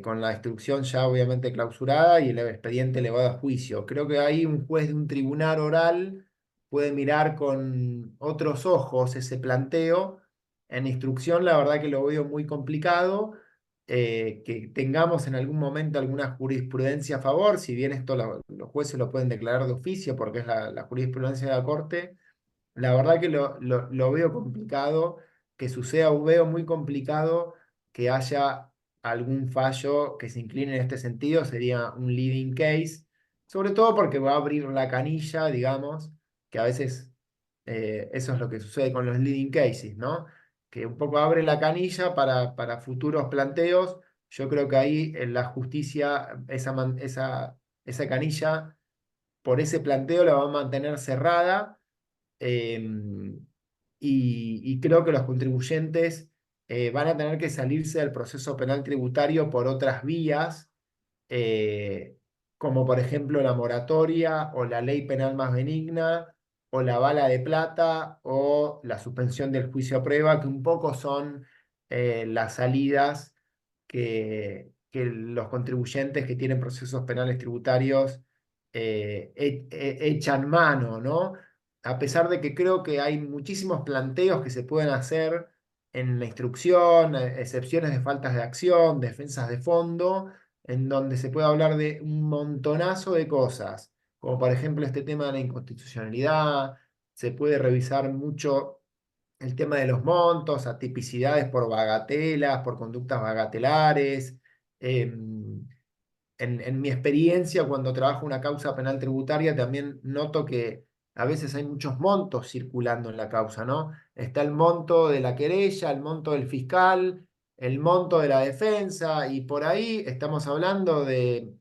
con la instrucción ya obviamente clausurada y el expediente elevado a juicio. Creo que ahí un juez de un tribunal oral puede mirar con otros ojos ese planteo. En instrucción, la verdad que lo veo muy complicado. Que tengamos en algún momento alguna jurisprudencia a favor, si bien esto los jueces lo pueden declarar de oficio porque es la jurisprudencia de la Corte, la verdad que lo veo complicado que suceda, o veo muy complicado que haya algún fallo que se incline en este sentido, sería un leading case, sobre todo porque va a abrir la canilla, digamos, que a veces eso es lo que sucede con los leading cases, ¿no? Que un poco abre la canilla para futuros planteos. Yo creo que ahí en la justicia esa canilla por ese planteo la va a mantener cerrada eh, y creo que los contribuyentes van a tener que salirse del proceso penal tributario por otras vías, eh, como por ejemplo la moratoria o la ley penal más benigna o la bala de plata o la suspensión del juicio a prueba, que un poco son las salidas que los contribuyentes que tienen procesos penales tributarios echan mano, ¿no? A pesar de que creo que hay muchísimos planteos que se pueden hacer en la instrucción, excepciones de faltas de acción, defensas de fondo, en donde se puede hablar de un montonazo de cosas, como por ejemplo este tema de la inconstitucionalidad, se puede revisar mucho el tema de los montos, atipicidades por bagatelas, por conductas bagatelares. En mi experiencia, cuando trabajo una causa penal tributaria, también noto que a veces hay muchos montos circulando en la causa, ¿no? Está el monto de la querella, el monto del fiscal, el monto de la defensa, y por ahí estamos hablando de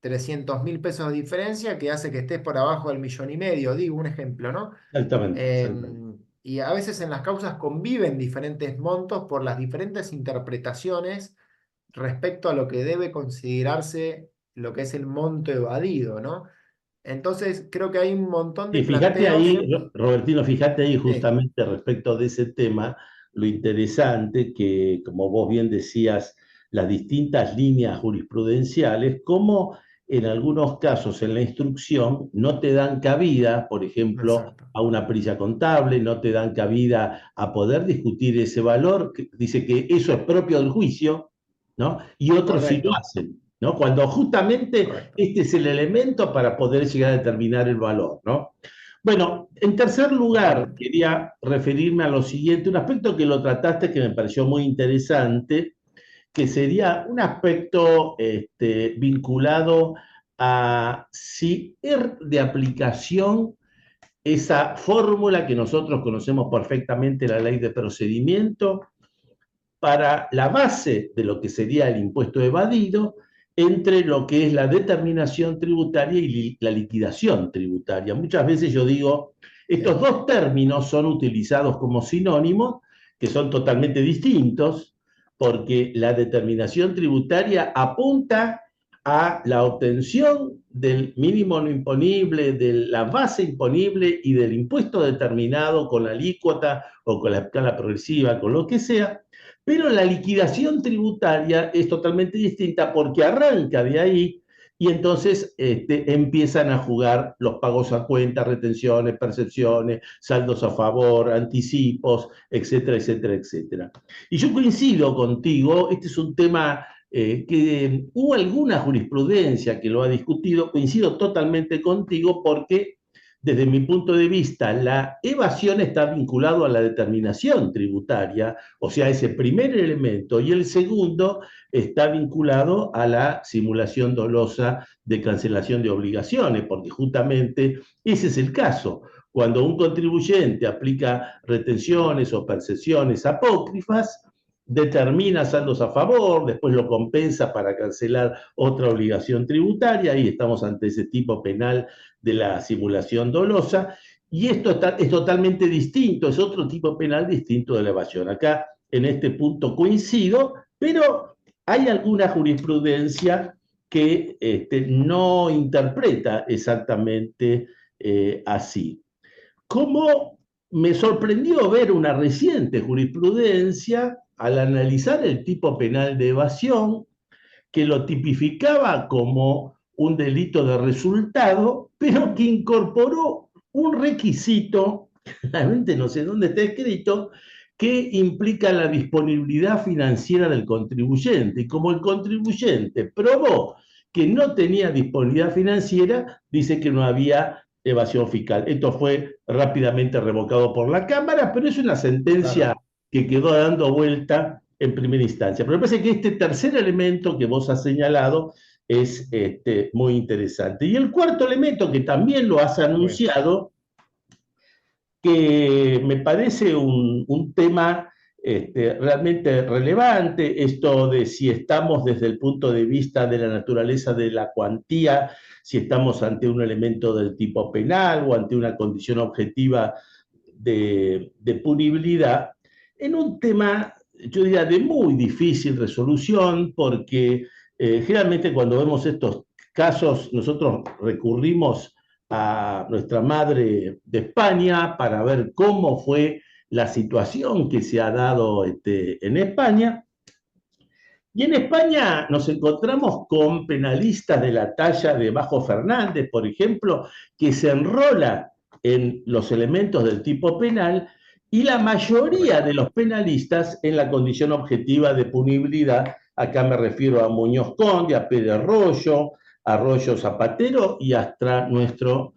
300.000 pesos de diferencia que hace que estés por abajo del 1,5 millones, digo un ejemplo, ¿no? Exactamente, exactamente. Y a veces en las causas conviven diferentes montos por las diferentes interpretaciones respecto a lo que debe considerarse lo que es el monto evadido, ¿no? Entonces, creo que hay un montón de Y fíjate planteos. ahí, Robertino, fíjate ahí Sí, justamente respecto de ese tema, lo interesante que, como vos bien decías, las distintas líneas jurisprudenciales, cómo en algunos casos en la instrucción no te dan cabida, por ejemplo, Exacto. a una perilla contable, no te dan cabida a poder discutir ese valor, que dice que eso es propio del juicio, ¿no? Y otros sí lo Correcto, hacen, ¿no? Cuando justamente correcto. este es el elemento para poder llegar a determinar el valor, ¿no? Bueno, en tercer lugar, Totalmente. quería referirme a lo siguiente, un aspecto que lo trataste que me pareció muy interesante, que sería un aspecto vinculado a si es de aplicación esa fórmula que nosotros conocemos perfectamente, la ley de procedimiento, para la base de lo que sería el impuesto evadido entre lo que es la determinación tributaria y la liquidación tributaria. Muchas veces yo digo, estos Sí, dos términos son utilizados como sinónimos, que son totalmente distintos, porque la determinación tributaria apunta a la obtención del mínimo no imponible, de la base imponible y del impuesto determinado con la alícuota o con la escala progresiva, con lo que sea, pero la liquidación tributaria es totalmente distinta porque arranca de ahí y entonces empiezan a jugar los pagos a cuenta, retenciones, percepciones, saldos a favor, anticipos, etcétera, etcétera, etcétera. Y yo coincido contigo, este es un tema que hubo alguna jurisprudencia que lo ha discutido, coincido totalmente contigo porque desde mi punto de vista la evasión está vinculado a la determinación tributaria, o sea, ese primer elemento, y el segundo está vinculado a la simulación dolosa de cancelación de obligaciones, porque justamente ese es el caso. Cuando un contribuyente aplica retenciones o percepciones apócrifas, determina saldos a favor, después lo compensa para cancelar otra obligación tributaria, y estamos ante ese tipo penal de la simulación dolosa, y esto es totalmente distinto, es otro tipo penal distinto de la evasión. Acá en este punto coincido, pero hay alguna jurisprudencia que no interpreta exactamente así. Como me sorprendió ver una reciente jurisprudencia al analizar el tipo penal de evasión, que lo tipificaba como un delito de resultado, pero que incorporó un requisito, realmente no sé dónde está escrito, que implica la disponibilidad financiera del contribuyente. Y como el contribuyente probó que no tenía disponibilidad financiera, dice que no había evasión fiscal. Esto fue rápidamente revocado por la Cámara, pero es una sentencia Claro, que quedó dando vuelta en primera instancia. Pero me parece que este tercer elemento que vos has señalado es muy interesante. Y el cuarto elemento, que también lo has bueno, anunciado, que me parece un tema realmente relevante, esto de si estamos desde el punto de vista de la naturaleza de la cuantía, si estamos ante un elemento del tipo penal o ante una condición objetiva de punibilidad, en un tema, yo diría, de muy difícil resolución, porque generalmente cuando vemos estos casos, nosotros recurrimos a nuestra madre de España para ver cómo fue la situación que se ha dado en España. Y en España nos encontramos con penalistas de la talla de Bajo Fernández, por ejemplo, que se enrola en los elementos del tipo penal, y la mayoría correcto. de los penalistas en la condición objetiva de punibilidad. Acá me refiero a Muñoz Conde, a Pedro Arroyo, a Arroyo Zapatero y hasta nuestro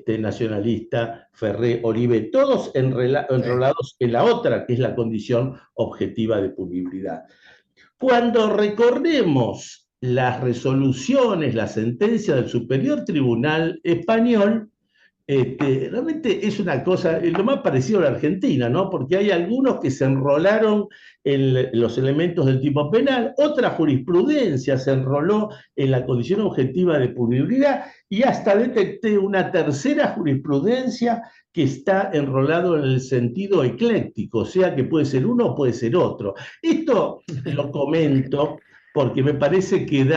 nacionalista Ferré Oribe, todos Sí, enrolados en la otra, que es la condición objetiva de punibilidad. Cuando recordemos las resoluciones, la sentencia del Superior Tribunal Español, realmente es una cosa, lo más parecido a la Argentina, ¿no? Porque hay algunos que se enrolaron en los elementos del tipo penal, otra jurisprudencia se enroló en la condición objetiva de punibilidad, y hasta detecté una tercera jurisprudencia que está enrolado en el sentido ecléctico, o sea que puede ser uno o puede ser otro. Esto lo comento porque me parece que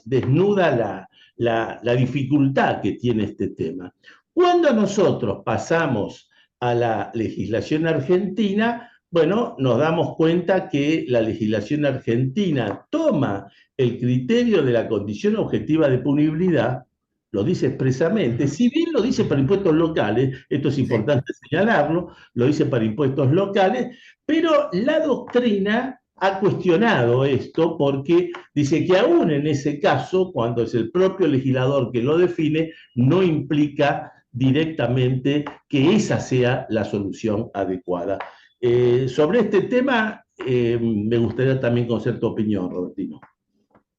desnuda la dificultad que tiene este tema. Cuando nosotros pasamos a la legislación argentina, bueno, nos damos cuenta que la legislación argentina toma el criterio de la condición objetiva de punibilidad, lo dice expresamente, Ujú. si bien lo dice para impuestos locales, esto es Sí, importante señalarlo, lo dice para impuestos locales, pero la doctrina ha cuestionado esto porque dice que aún en ese caso, cuando es el propio legislador que lo define, no implica directamente que esa sea la solución adecuada. Sobre este tema, me gustaría también conocer tu opinión, Robertino.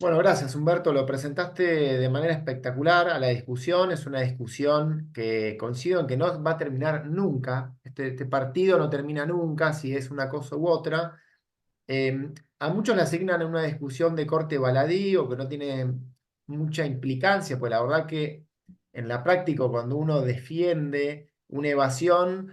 bueno, gracias Humberto, lo presentaste de manera espectacular a la discusión. Es una discusión que coincido en que no va a terminar nunca. Este partido no termina nunca si es una cosa u otra. A muchos le asignan una discusión de corte baladí o que no tiene mucha implicancia, pues la verdad que en la práctica cuando uno defiende una evasión,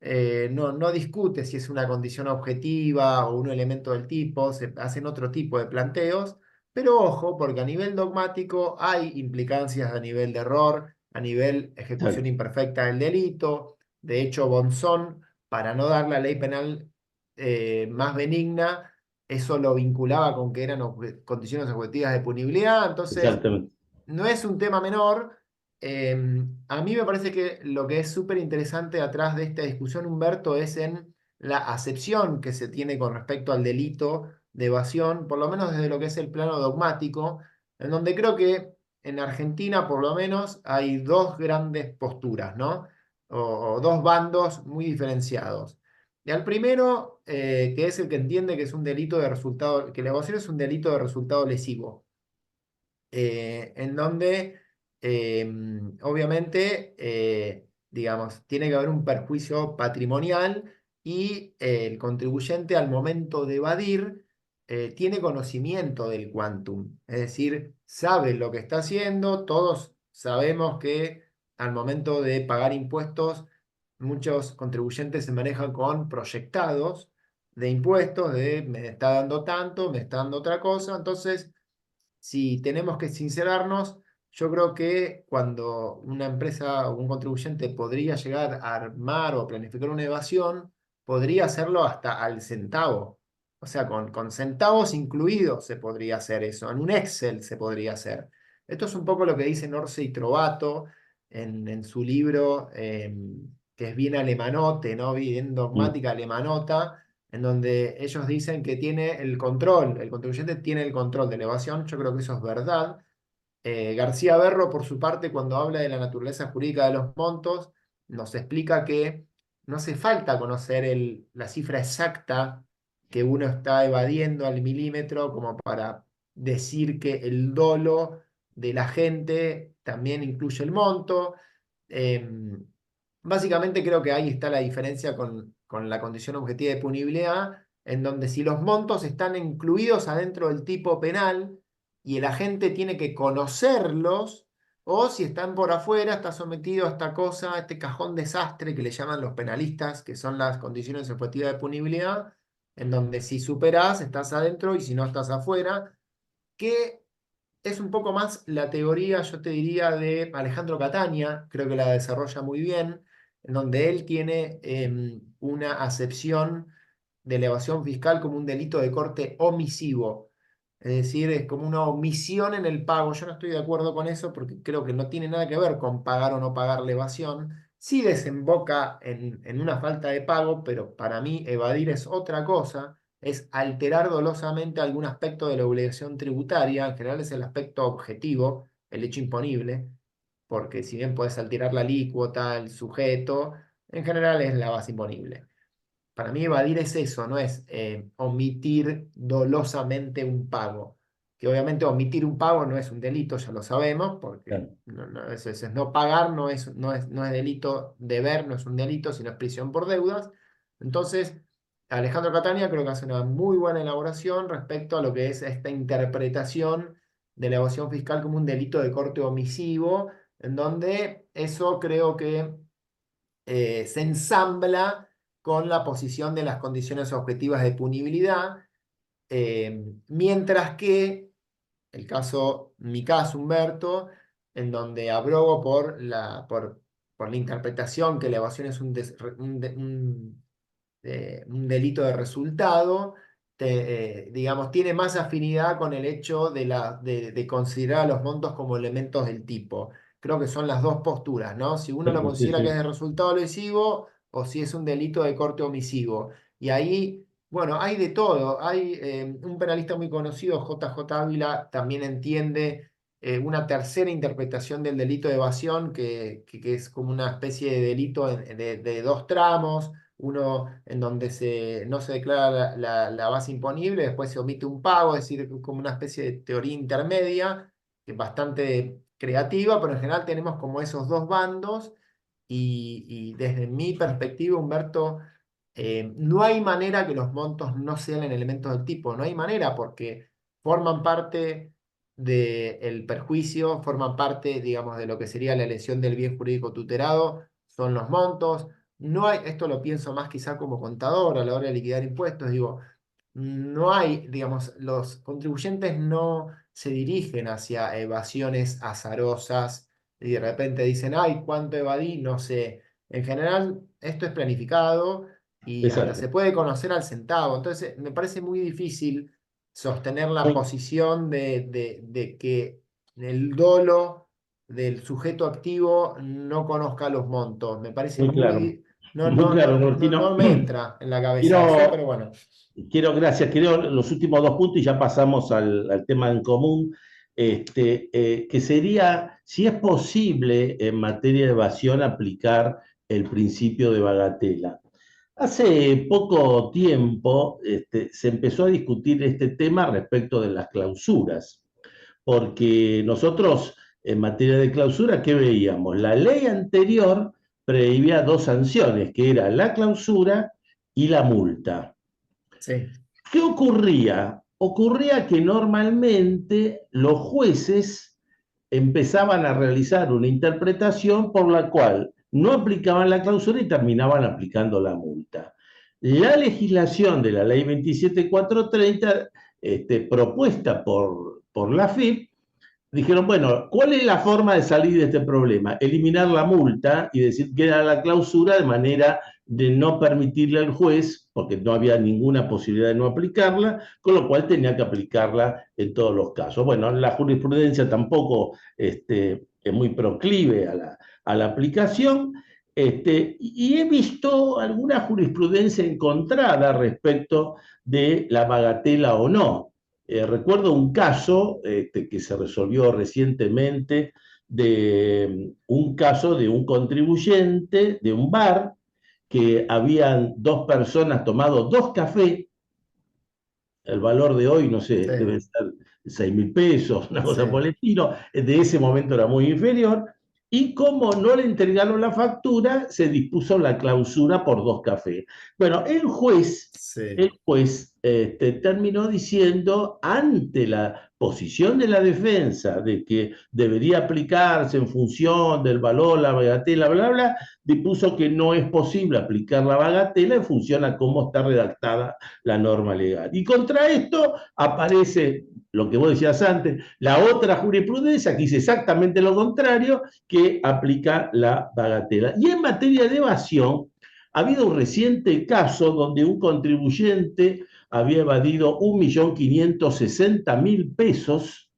no discute si es una condición objetiva o un elemento del tipo, se hacen otro tipo de planteos, pero ojo, porque a nivel dogmático hay implicancias a nivel de error, a nivel ejecución Exacto, imperfecta del delito. De hecho, Bonzón, para no dar la ley penal más benigna, eso lo vinculaba con que eran condiciones objetivas de punibilidad. Entonces, exactamente. no es un tema menor. A mí me parece que lo que es súper interesante atrás de esta discusión, Humberto, es en la acepción que se tiene con respecto al delito de evasión, por lo menos desde lo que es el plano dogmático, en donde creo que en Argentina, por lo menos, hay dos grandes posturas, ¿no? O dos bandos muy diferenciados. Y al primero, que es el que entiende que es un delito de resultado, que la evasión es un delito de resultado lesivo, en donde obviamente, digamos, tiene que haber un perjuicio patrimonial y el contribuyente al momento de evadir tiene conocimiento del quantum, es decir, sabe lo que está haciendo. Todos sabemos que al momento de pagar impuestos, muchos contribuyentes se manejan con proyectados de impuestos, de me está dando tanto, me está dando otra cosa. Entonces, si tenemos que sincerarnos, yo creo que cuando una empresa o un contribuyente podría llegar a armar o planificar una evasión, podría hacerlo hasta al centavo. O sea, con centavos incluidos se podría hacer eso. En un Excel se podría hacer. Esto es un poco lo que dice Norsay Trovato en su libro, que es bien alemanote, ¿no? Bien Mm, dogmática alemanota, en donde ellos dicen que tiene el control, el contribuyente tiene el control de la evasión. Yo creo que eso es verdad. García Berro, por su parte, cuando habla de la naturaleza jurídica de los montos, nos explica que no hace falta conocer la cifra exacta que uno está evadiendo al milímetro como para decir que el dolo de la gente también incluye el monto. Em, Básicamente creo que ahí está la diferencia con la condición objetiva de punibilidad, en donde si los montos están incluidos adentro del tipo penal y el agente tiene que conocerlos, o si están por afuera, está sometido a esta cosa, a este cajón desastre que le llaman los penalistas, que son las condiciones objetivas de punibilidad, en donde si superás, estás adentro y si no, estás afuera, que es un poco más la teoría, yo te diría, de Alejandro Catania. Creo que la desarrolla muy bien, en donde él tiene una acepción de elevación fiscal como un delito de corte omisivo. Es decir, es como una omisión en el pago. Yo no estoy de acuerdo con eso porque creo que no tiene nada que ver con pagar o no pagar la evasión. Sí desemboca en una falta de pago, pero para mí evadir es otra cosa. Es alterar dolosamente algún aspecto de la obligación tributaria. En general es el aspecto objetivo, el hecho imponible, porque si bien puedes alterar la alícuota, el sujeto, en general es la base imponible. Para mí evadir es eso, no es omitir dolosamente un pago. Que obviamente omitir un pago no es un delito, ya lo sabemos, porque claro. eso es no pagar, no es delito, deber no es un delito, sino es prisión por deudas. Entonces, Alejandro Catania creo que hace una muy buena elaboración respecto a lo que es esta interpretación de la evasión fiscal como un delito de corte omisivo, en donde eso creo que se ensambla con la posición de las condiciones objetivas de punibilidad, mientras que mi caso, Humberto, en donde abrogo por la interpretación que la evasión es un un delito de resultado, digamos, tiene más afinidad con el hecho de considerar a los montos como elementos del tipo. Creo que son las dos posturas, ¿no? Si uno lo Sí, considera que es sí, de resultado lesivo o si es un delito de corte omisivo. Y ahí, bueno, hay de todo. Hay un penalista muy conocido, J. J. Ávila, también entiende una tercera interpretación del delito de evasión, que es como una especie de delito de dos tramos, uno en donde no se declara la base imponible, después se omite un pago, es decir, como una especie de teoría intermedia, que es bastante creativa, pero en general tenemos como esos dos bandos, y desde mi perspectiva, Humberto, no hay manera que los montos no sean en elementos del tipo, no hay manera porque forman parte del perjuicio, forman parte, digamos, de lo que sería la lesión del bien jurídico tutelado, son los montos. No hay, esto lo pienso más quizá como contador a la hora de liquidar impuestos, digo, no hay, digamos, los contribuyentes no se dirigen hacia evasiones azarosas y de repente dicen, ay, ¿cuánto evadí? No sé. En general, esto es planificado y hasta exacto. se puede conocer al centavo. Entonces, me parece muy difícil sostener la Muy, posición de que el dolo del sujeto activo no conozca los montos. Me parece muy claro, no, muy no, claro, no, no, Robertino. no me entra en la cabeza eso, pero Quiero, bueno. gracias, quiero los últimos dos puntos y ya pasamos al tema en común, que sería si es posible en materia de evasión aplicar el principio de bagatela. Hace poco tiempo se empezó a discutir este tema respecto de las clausuras, porque nosotros en materia de clausura, ¿qué veíamos? La ley anterior preveía dos sanciones, que era la clausura y la multa. Sí, ¿Qué ocurría? Ocurría que normalmente los jueces empezaban a realizar una interpretación por la cual no aplicaban la clausura y terminaban aplicando la multa. La legislación de la ley 27430, propuesta por la FIP, dijeron, bueno, ¿cuál es la forma de salir de este problema? Eliminar la multa y decir que era la clausura de manera de no permitirle al juez, porque no había ninguna posibilidad de no aplicarla, con lo cual tenía que aplicarla en todos los casos. Bueno, la jurisprudencia tampoco es muy proclive a la aplicación, y he visto alguna jurisprudencia encontrada respecto de la bagatela o no. Recuerdo un caso que se resolvió recientemente de un caso de un contribuyente de un bar que habían dos personas tomado dos cafés, el valor de hoy, no sé, sí, debe ser 6.000 pesos, una cosa sí, por el estilo, de ese momento era muy inferior, y como no le entregaron la factura, se dispuso la clausura por dos cafés. Bueno, sí. el juez terminó diciendo, ante la posición de la defensa de que debería aplicarse en función del valor, la bagatela, bla, bla, dispuso que no es posible aplicar la bagatela en función a cómo está redactada la norma legal. Y contra esto aparece lo que vos decías antes, la otra jurisprudencia que dice exactamente lo contrario, que aplica la bagatela. Y en materia de evasión, ha habido un reciente caso donde un contribuyente había evadido 1.560.000 pesos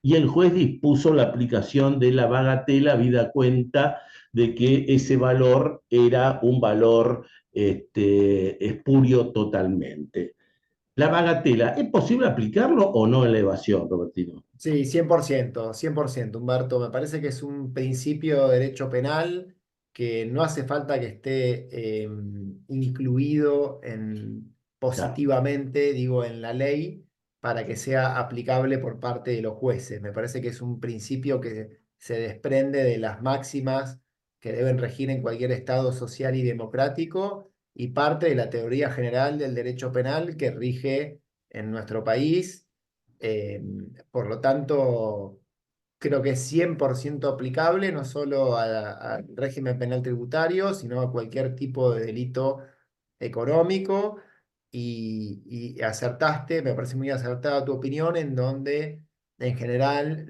y el juez dispuso la aplicación de la bagatela, habida cuenta de que ese valor era un valor espurio totalmente. La bagatela, ¿es posible aplicarlo o no en la evasión, Robertino? Sí, 100%, 100%, Humberto. Me parece que es un principio de derecho penal que no hace falta que esté incluido Ya. positivamente, digo, en la ley para que sea aplicable por parte de los jueces. Me parece que es un principio que se desprende de las máximas que deben regir en cualquier estado social y democrático y parte de la teoría general del derecho penal que rige en nuestro país. Eh, por lo tanto, creo que es 100% aplicable no solo al régimen penal tributario, sino a cualquier tipo de delito económico. Y acertaste, me parece muy acertada tu opinión, en donde en general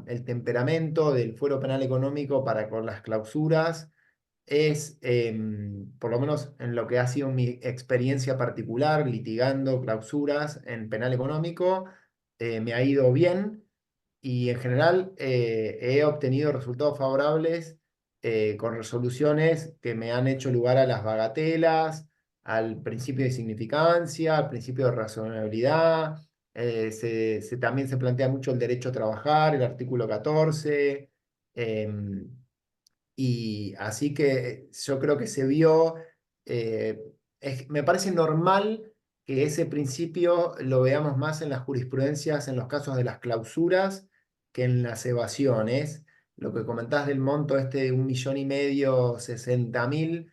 el temperamento del fuero penal económico para con las clausuras es, por lo menos en lo que ha sido mi experiencia particular, litigando clausuras en penal económico, me ha ido bien y en general he obtenido resultados favorables con resoluciones que me han hecho lugar a las bagatelas, al principio de significancia, al principio de razonabilidad. También se plantea mucho el derecho a trabajar, el artículo 14. em, y así que yo creo que se vio, eh, me parece normal que ese principio lo veamos más en las jurisprudencias, en los casos de las clausuras, que en las evasiones. Lo que comentás del monto este de 1,5 millones, 60.000,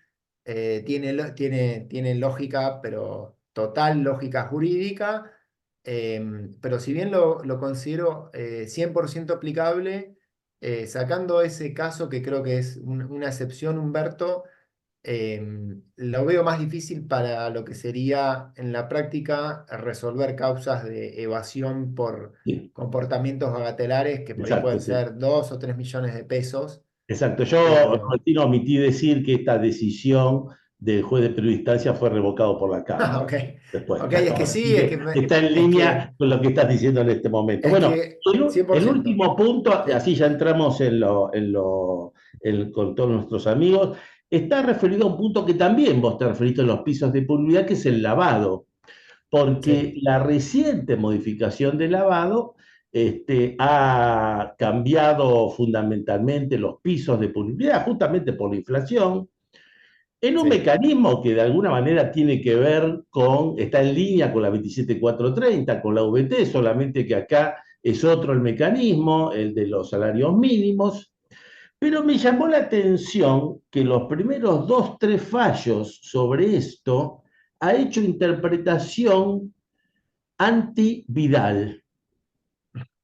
tiene lógica, pero total lógica jurídica. Pero si bien lo considero 100% aplicable, sacando ese caso que creo que es una excepción, Humberto, lo veo más difícil para lo que sería en la práctica resolver causas de evasión por Sí, comportamientos bagatelares que por ahí exacto, pueden sí. ser 2 o 3 millones de pesos. Exacto. Yo, Pero, Martín, omití decir que esta decisión del juez de primera instancia fue revocado por la Cámara ok, después. ok, es que Así sí, que está en línea con lo que estás diciendo en este momento. es Bueno, que el 100%. último punto, Sí, así ya entramos con todos nuestros amigos, está referido a un punto que también vos te referiste en los pisos de publicidad, que es el lavado, porque sí, la reciente modificación del lavado ha cambiado fundamentalmente los pisos de publicidad, justamente por la inflación, en un sí, mecanismo que de alguna manera tiene que ver está en línea con la 27430, con la VT, solamente que acá es otro el mecanismo, el de los salarios mínimos, pero me llamó la atención que los primeros dos, tres fallos sobre esto ha hecho interpretación anti-Vidal.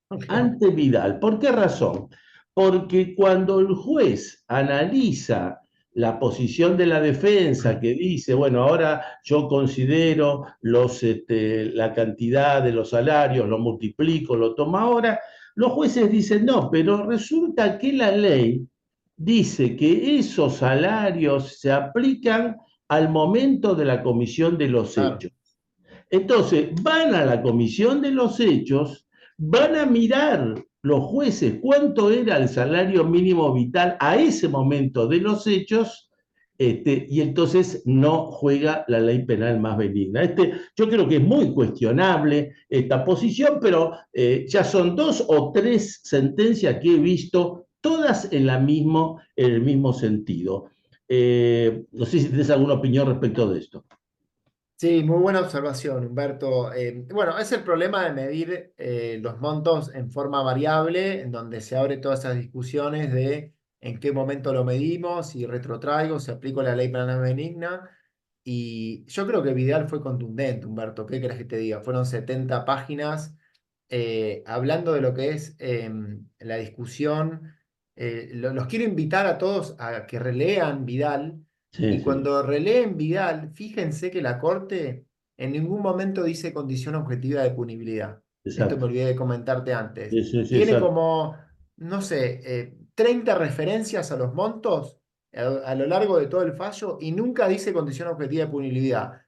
ok. Ante Vidal. ¿Por qué razón? Porque cuando el juez analiza la posición de la defensa que dice, bueno, ahora yo considero la cantidad de los salarios, lo multiplico, lo tomo ahora, los jueces dicen, no, pero resulta que la ley dice que esos salarios se aplican al momento de la comisión de los Claro, hechos. Entonces, van a la comisión de los hechos, van a mirar los jueces cuánto era el salario mínimo vital a ese momento de los hechos, y entonces no juega la ley penal más benigna. Yo creo que es muy cuestionable esta posición, pero ya son dos o tres sentencias que he visto, todas en el mismo sentido. No sé si tienes alguna opinión respecto de esto. sí, muy buena observación, Humberto. Bueno, es el problema de medir los montos en forma variable, en donde se abre todas esas discusiones de en qué momento lo medimos, si retrotraigo, si aplico la ley penal benigna. Y yo creo que Vidal fue contundente, Humberto. ¿Qué querés que te diga? Fueron 70 páginas hablando de lo que es la discusión. Los quiero invitar a todos a que relean Vidal. Sí, Y sí, cuando releen Vidal, fíjense que la Corte en ningún momento dice condición objetiva de punibilidad. Esto me exacto. olvidé de comentarte antes. Sí, sí, sí, Tiene exacto. como, no sé, 30 referencias a los montos a lo largo de todo el fallo y nunca dice condición objetiva de punibilidad.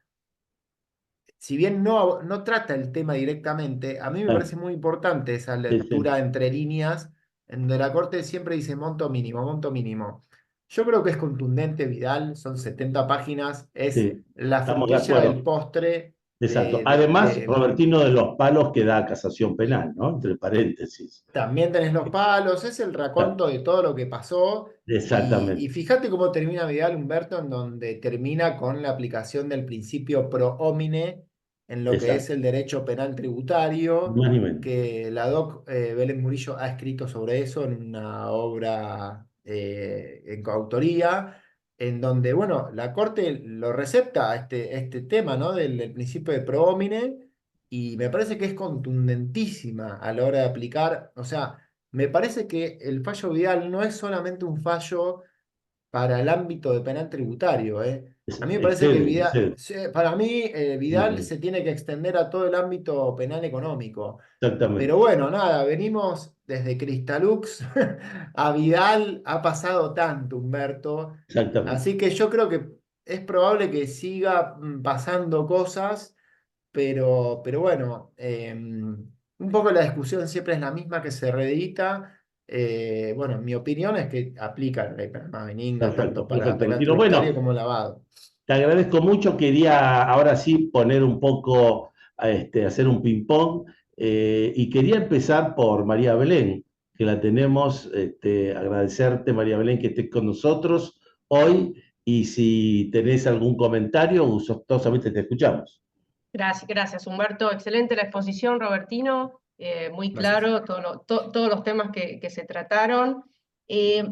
Si bien no trata el tema directamente, a mí me Claro. parece muy importante esa Sí, sí, lectura entre líneas, en donde la Corte siempre dice monto mínimo, monto mínimo. Yo creo que es contundente Vidal, son 70 páginas, es sí. la Estamos de frutilla del acuerdo. postre Exacto. Además, Robertino de los palos que da casación penal, ¿no? Entre paréntesis. también tenés los palos, es el Claro. raconto de todo lo que pasó. Y Exactamente. fíjate cómo termina Vidal, Humberto, en donde termina con la aplicación del principio pro homine en lo que es Exacto. el derecho penal Ni tributario, más ni menos. que la doc Belén Murillo ha escrito sobre eso en una obra en coautoría, en donde, bueno, la Corte lo recepta a este tema, ¿no? Del principio de pro homine y me parece que es contundentísima a la hora de aplicar. O sea, me parece que el fallo Vidal no es solamente un fallo para el ámbito de penal tributario, ¿eh? A mí me parece que Excede, Vidal, excede. para mí, Vidal Mm, se tiene que extender a todo el ámbito penal económico. Pero exactamente, bueno, nada, venimos desde Cristalux a Vidal, ha pasado tanto, Humberto. exactamente. Así que yo creo que es probable que siga pasando cosas, pero bueno, un poco la discusión siempre es la misma que se reedita. Bueno, mi opinión es que aplica la ley penal más benigna Perfecto, tanto para perfecto, penal Martino. tributario Bueno, como lavado. te agradezco mucho. Quería ahora sí poner un poco, hacer un ping-pong. Y quería empezar por María Belén, que la tenemos. Agradecerte, María Belén, que estés con nosotros hoy. Y si tenés algún comentario, gustosamente te escuchamos. Gracias, gracias, Humberto. Excelente la exposición, Robertino. Muy Gracias. claro todos los temas que se trataron. Eh,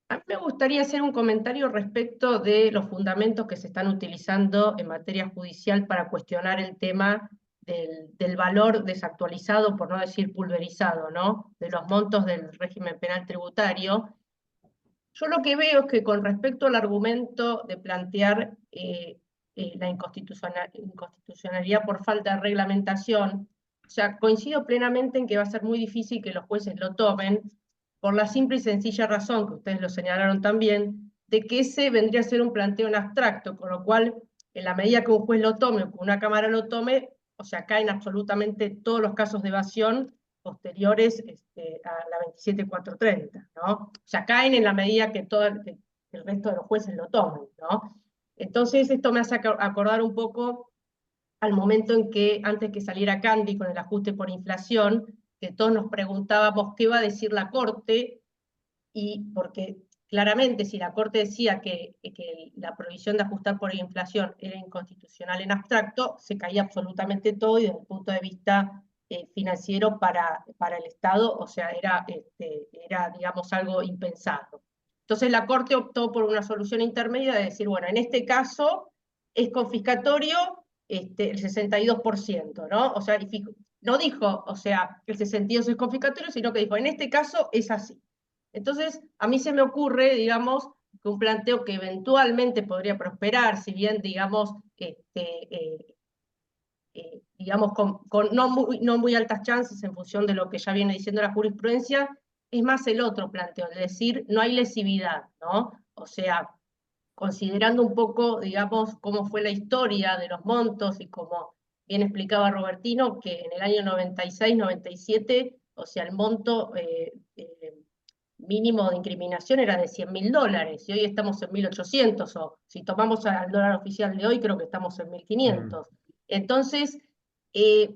a mí me gustaría hacer un comentario respecto de los fundamentos que se están utilizando en materia judicial para cuestionar el tema del valor desactualizado, por no decir pulverizado, ¿no? De los montos del régimen penal tributario. Yo lo que veo es que con respecto al argumento de plantear la inconstitucionalidad por falta de reglamentación, o sea, coincido plenamente en que va a ser muy difícil que los jueces lo tomen, por la simple y sencilla razón, que ustedes lo señalaron también, de que ese vendría a ser un planteo en abstracto, con lo cual, en la medida que un juez lo tome o que una cámara lo tome, o sea, caen absolutamente todos los casos de evasión posteriores a la 27430, ¿no? O sea, caen en la medida que el resto de los jueces lo tomen, ¿no? Entonces, esto me hace acordar un poco al momento en que, antes que saliera Candy con el ajuste por inflación, que todos nos preguntábamos qué va a decir la Corte, y porque claramente si la Corte decía que la prohibición de ajustar por inflación era inconstitucional en abstracto, se caía absolutamente todo y desde el punto de vista financiero para el Estado, o sea, era, digamos, algo impensado. Entonces la Corte optó por una solución intermedia de decir, bueno, en este caso es confiscatorio el 62%, ¿no? O sea, no dijo, o sea, el 62 es confiscatorio, sino que dijo, en este caso es así. Entonces, a mí se me ocurre, digamos, que un planteo que eventualmente podría prosperar, si bien, digamos, digamos con no muy altas chances en función de lo que ya viene diciendo la jurisprudencia, es más el otro planteo, es decir, no hay lesividad, ¿no? O sea, considerando un poco, digamos, cómo fue la historia de los montos y como bien explicaba Robertino, que en el año 96, 97, o sea, el monto mínimo de incriminación era de $100.000, y hoy estamos en 1.800, o si tomamos al dólar oficial de hoy, creo que estamos en Mm. 1.500. Entonces, eh,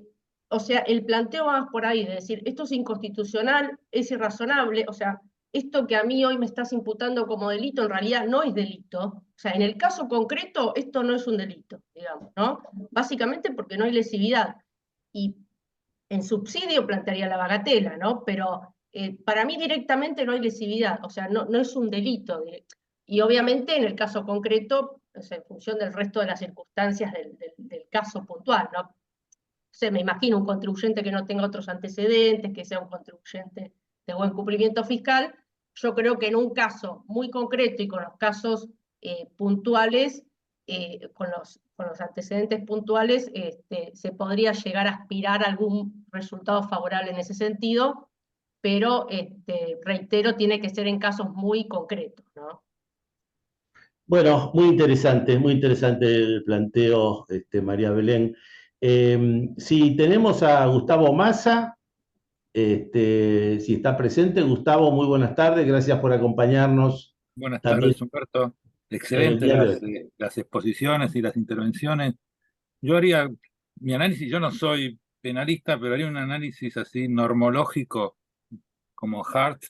o sea, el planteo va por ahí, de decir, esto es inconstitucional, es irrazonable, o sea, esto que a mí hoy me estás imputando como delito, en realidad no es delito. O sea, en el caso concreto, esto no es un delito, digamos, ¿no? Básicamente porque no hay lesividad. Y en subsidio plantearía la bagatela, ¿no? Pero para mí directamente no hay lesividad, o sea, no es un delito. Y obviamente en el caso concreto, o sea, en función del resto de las circunstancias del caso puntual, ¿no? O sea, me imagino un contribuyente que no tenga otros antecedentes, que sea un contribuyente de buen cumplimiento fiscal. Yo creo que en un caso muy concreto y con los casos puntuales, con los antecedentes puntuales, se podría llegar a aspirar a algún resultado favorable en ese sentido, pero reitero, tiene que ser en casos muy concretos, ¿no? Bueno, muy interesante el planteo, María Belén. Si tenemos a Gustavo Massa, si está presente, Gustavo, muy buenas tardes, gracias por acompañarnos Buenas también tardes, Humberto. en el Excelentes día de hoy. las exposiciones y las intervenciones. Yo haría mi análisis, yo no soy penalista, pero haría un análisis así normológico, como Hart,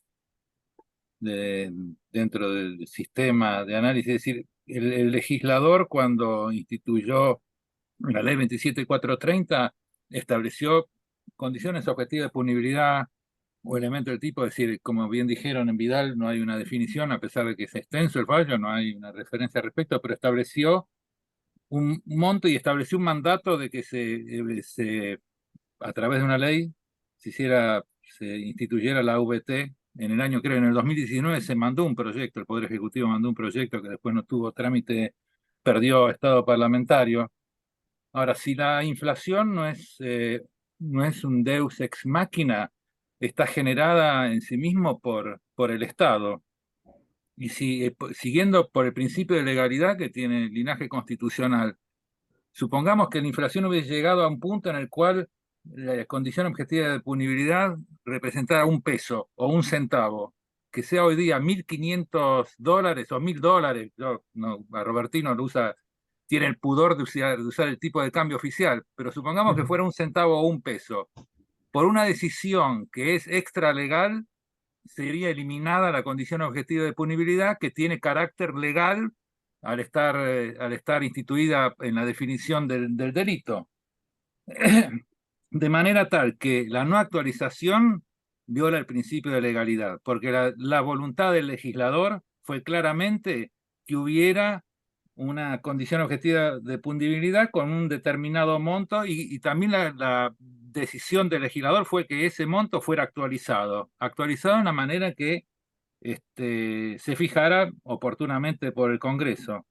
de- dentro del sistema de análisis. Es decir, el legislador cuando instituyó la ley 27430 estableció condiciones objetivas de punibilidad o elementos del tipo, es decir, como bien dijeron en Vidal, no hay una definición, a pesar de que es extenso el fallo, no hay una referencia al respecto, pero estableció un monto y estableció un mandato de que a través de una ley se instituyera la VT en el año, creo, en el 2019 se mandó un proyecto, el Poder Ejecutivo mandó un proyecto que después no tuvo trámite, perdió estado parlamentario. Ahora, si la inflación no es un deus ex machina, está generada en sí mismo por el Estado. Y si, siguiendo por el principio de legalidad que tiene linaje constitucional, supongamos que la inflación hubiese llegado a un punto en el cual la condición objetiva de punibilidad representara un peso o un centavo, que sea hoy día $1.500 o $1.000. Yo, no, a Robertino lo usa, tiene el pudor de usar el tipo de cambio oficial, pero supongamos que fuera un centavo o un peso. Por una decisión que es extralegal, sería eliminada la condición objetiva de punibilidad, que tiene carácter legal al estar instituida en la definición del delito. De manera tal que la no actualización viola el principio de legalidad, porque la voluntad del legislador fue claramente que hubiera una condición objetiva de punibilidad con un determinado monto, y también la decisión del legislador fue que ese monto fuera actualizado de una manera que se fijara oportunamente por el Congreso.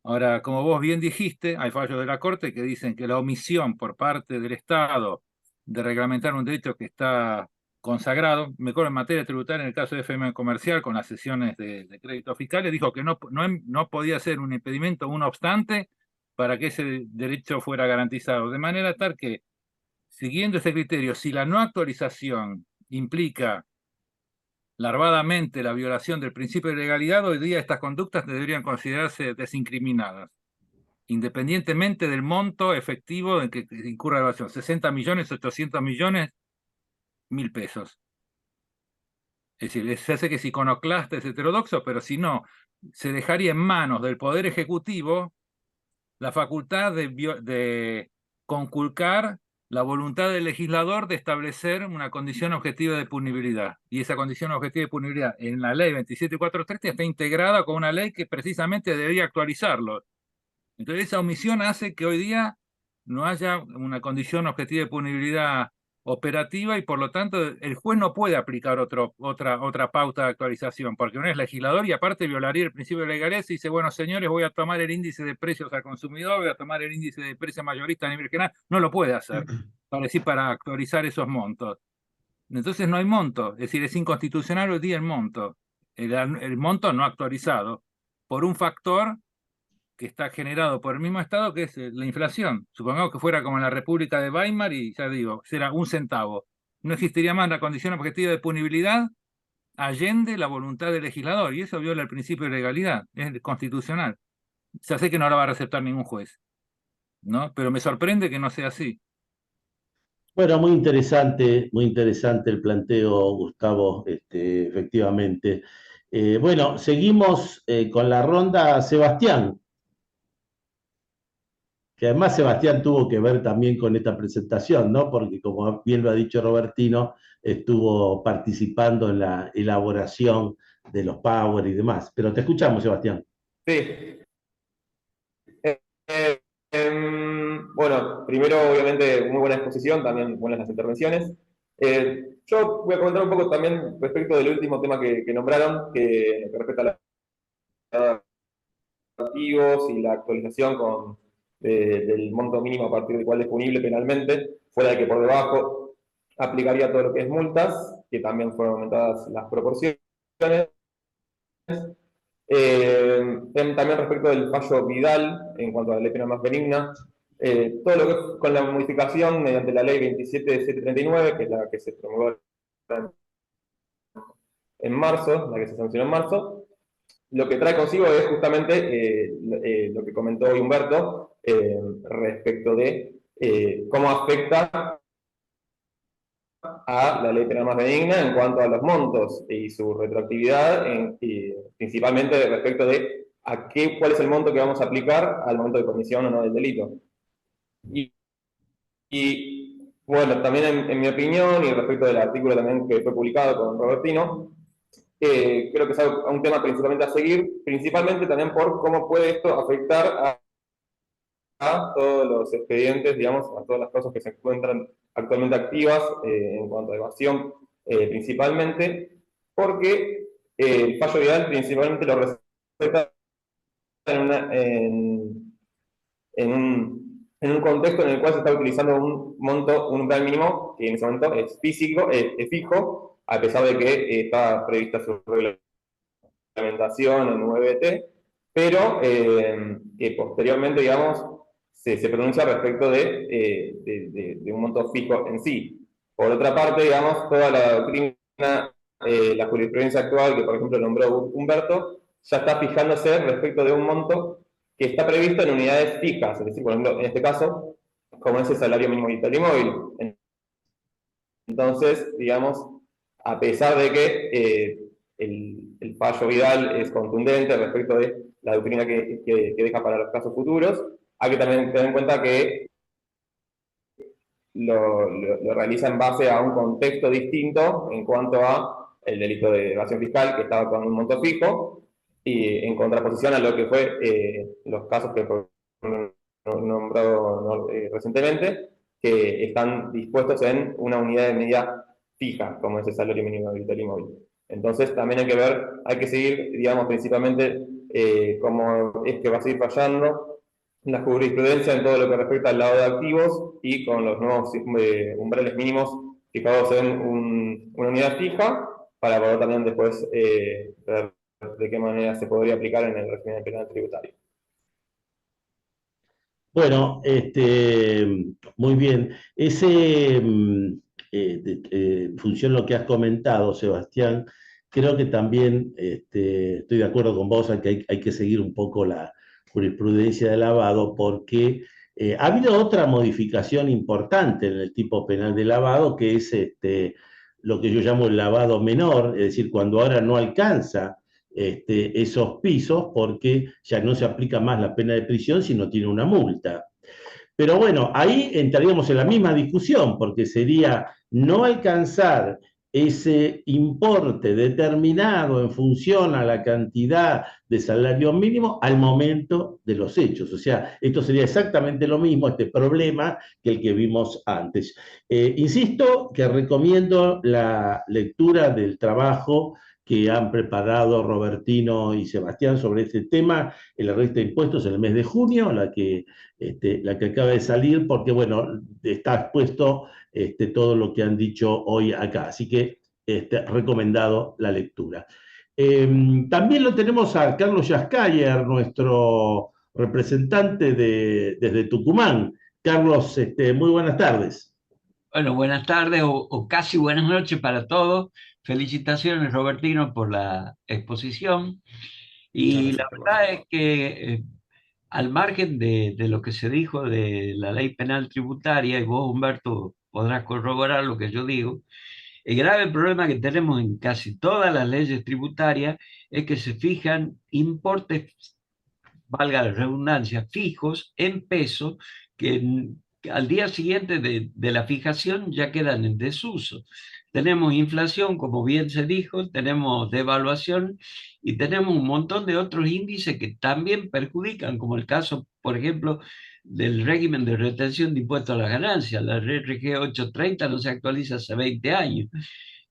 Ahora, como vos bien dijiste, hay fallos de la Corte que dicen que la omisión por parte del Estado de reglamentar un derecho que está consagrado, me acuerdo en materia tributaria, en el caso de FM Comercial, con las sesiones de créditos fiscales, dijo que no podía ser un impedimento, un obstante, para que ese derecho fuera garantizado. De manera tal que, siguiendo ese criterio, si la no actualización implica larvadamente la violación del principio de legalidad, hoy día estas conductas deberían considerarse desincriminadas, independientemente del monto efectivo en que incurra la evasión, 60 millones, 800 millones, 1.000 pesos. Es decir, se hace que es iconoclasta, es heterodoxo, pero si no, se dejaría en manos del Poder Ejecutivo la facultad de conculcar la voluntad del legislador de establecer una condición objetiva de punibilidad. Y esa condición objetiva de punibilidad en la ley 27430 está integrada con una ley que precisamente debería actualizarlo. Entonces esa omisión hace que hoy día no haya una condición objetiva de punibilidad operativa, y por lo tanto el juez no puede aplicar otra pauta de actualización, porque no es legislador, y aparte violaría el principio de legalidad. Si dice, bueno, señores, voy a tomar el índice de precios al consumidor, voy a tomar el índice de precios mayorista a nivel general, no lo puede hacer, para actualizar esos montos. Entonces no hay monto, es decir, es inconstitucional hoy día el monto, el monto no actualizado, por un factor que está generado por el mismo Estado, que es la inflación. Supongamos que fuera como en la República de Weimar y, ya digo, será un centavo. No existiría más la condición objetiva de punibilidad allende la voluntad del legislador, y eso viola el principio de legalidad, es constitucional. Ya sé que no la va a aceptar ningún juez, ¿no? Pero me sorprende que no sea así. Bueno, muy interesante el planteo, Gustavo, efectivamente. Bueno, seguimos con la ronda. Sebastián, que además Sebastián tuvo que ver también con esta presentación, ¿no? Porque como bien lo ha dicho Robertino, estuvo participando en la elaboración de los Power y demás. Pero te escuchamos, Sebastián. Sí. Bueno, primero, obviamente, muy buena exposición, también buenas las intervenciones. Yo voy a comentar un poco también respecto del último tema que nombraron, que respecta a los activos y la actualización del monto mínimo a partir del cual es punible penalmente, fuera de que por debajo aplicaría todo lo que es multas, que también fueron aumentadas las proporciones. También respecto del fallo Vidal, en cuanto a la ley penal más benigna, todo lo que es con la modificación mediante la ley 27739, que es la que se promulgó en marzo, la que se sancionó en marzo, lo que trae consigo es justamente lo que comentó hoy Humberto respecto de cómo afecta a la ley penal más benigna en cuanto a los montos y su retroactividad, principalmente respecto de cuál es el monto que vamos a aplicar al momento de comisión o no del delito. Y bueno, también en mi opinión, y respecto del artículo también que fue publicado con Robertino, creo que es un tema principalmente a seguir, principalmente también por cómo puede esto afectar a todos los expedientes, digamos, a todas las cosas que se encuentran actualmente activas en cuanto a evasión principalmente, porque el fallo Vidal principalmente lo respeta en un contexto en el cual se está utilizando un monto, un umbral mínimo, que en ese momento es físico, es fijo, a pesar de que está prevista su reglamentación en VT, pero que posteriormente, digamos, se pronuncia respecto de un monto fijo en sí. Por otra parte, digamos, toda la doctrina, la jurisprudencia actual, que por ejemplo nombró Humberto, ya está fijándose respecto de un monto que está previsto en unidades fijas, es decir, por ejemplo, en este caso, como es el salario mínimo vital y móvil. Entonces, digamos, a pesar de que el fallo Vidal es contundente respecto de la doctrina que deja para los casos futuros, hay que también tener en cuenta que lo realiza en base a un contexto distinto en cuanto a el delito de evasión fiscal, que estaba con un monto fijo, y en contraposición a lo que fue los casos que fue nombrado recientemente, que están dispuestos en una unidad de medida fija, como es el salario mínimo vital y móvil. Entonces también hay que ver, hay que seguir, digamos, principalmente cómo es que va a seguir fallando la jurisprudencia en todo lo que respecta al lado de activos y con los nuevos umbrales mínimos fijados en una unidad fija, para poder también después ver de qué manera se podría aplicar en el régimen penal tributario. Bueno, muy bien. Ese función lo que has comentado, Sebastián, creo que también estoy de acuerdo con vos en que hay que seguir un poco la jurisprudencia de lavado, porque ha habido otra modificación importante en el tipo penal de lavado, que es lo que yo llamo el lavado menor, es decir, cuando ahora no alcanza esos pisos porque ya no se aplica más la pena de prisión, sino tiene una multa. Pero bueno, ahí entraríamos en la misma discusión, porque sería no alcanzar ese importe determinado en función a la cantidad de salario mínimo al momento de los hechos. O sea, esto sería exactamente lo mismo, este problema, que el que vimos antes. Insisto que recomiendo la lectura del trabajo que han preparado Robertino y Sebastián sobre este tema en la revista de impuestos en el mes de junio, la que acaba de salir, porque bueno, está expuesto todo lo que han dicho hoy acá. Así que recomendado la lectura. También lo tenemos a Carlos Yascayer, nuestro representante desde Tucumán. Carlos, muy buenas tardes. Bueno, buenas tardes o casi buenas noches para todos. Felicitaciones, Robertino, por la exposición. Y la verdad es que al margen de lo que se dijo de la ley penal tributaria, y vos, Humberto, podrás corroborar lo que yo digo, el grave problema que tenemos en casi todas las leyes tributarias es que se fijan importes, valga la redundancia, fijos en pesos que al día siguiente de la fijación ya quedan en desuso. Tenemos inflación, como bien se dijo, tenemos devaluación y tenemos un montón de otros índices que también perjudican, como el caso, por ejemplo, del régimen de retención de impuestos a las ganancias. La RG 830 no se actualiza hace 20 años.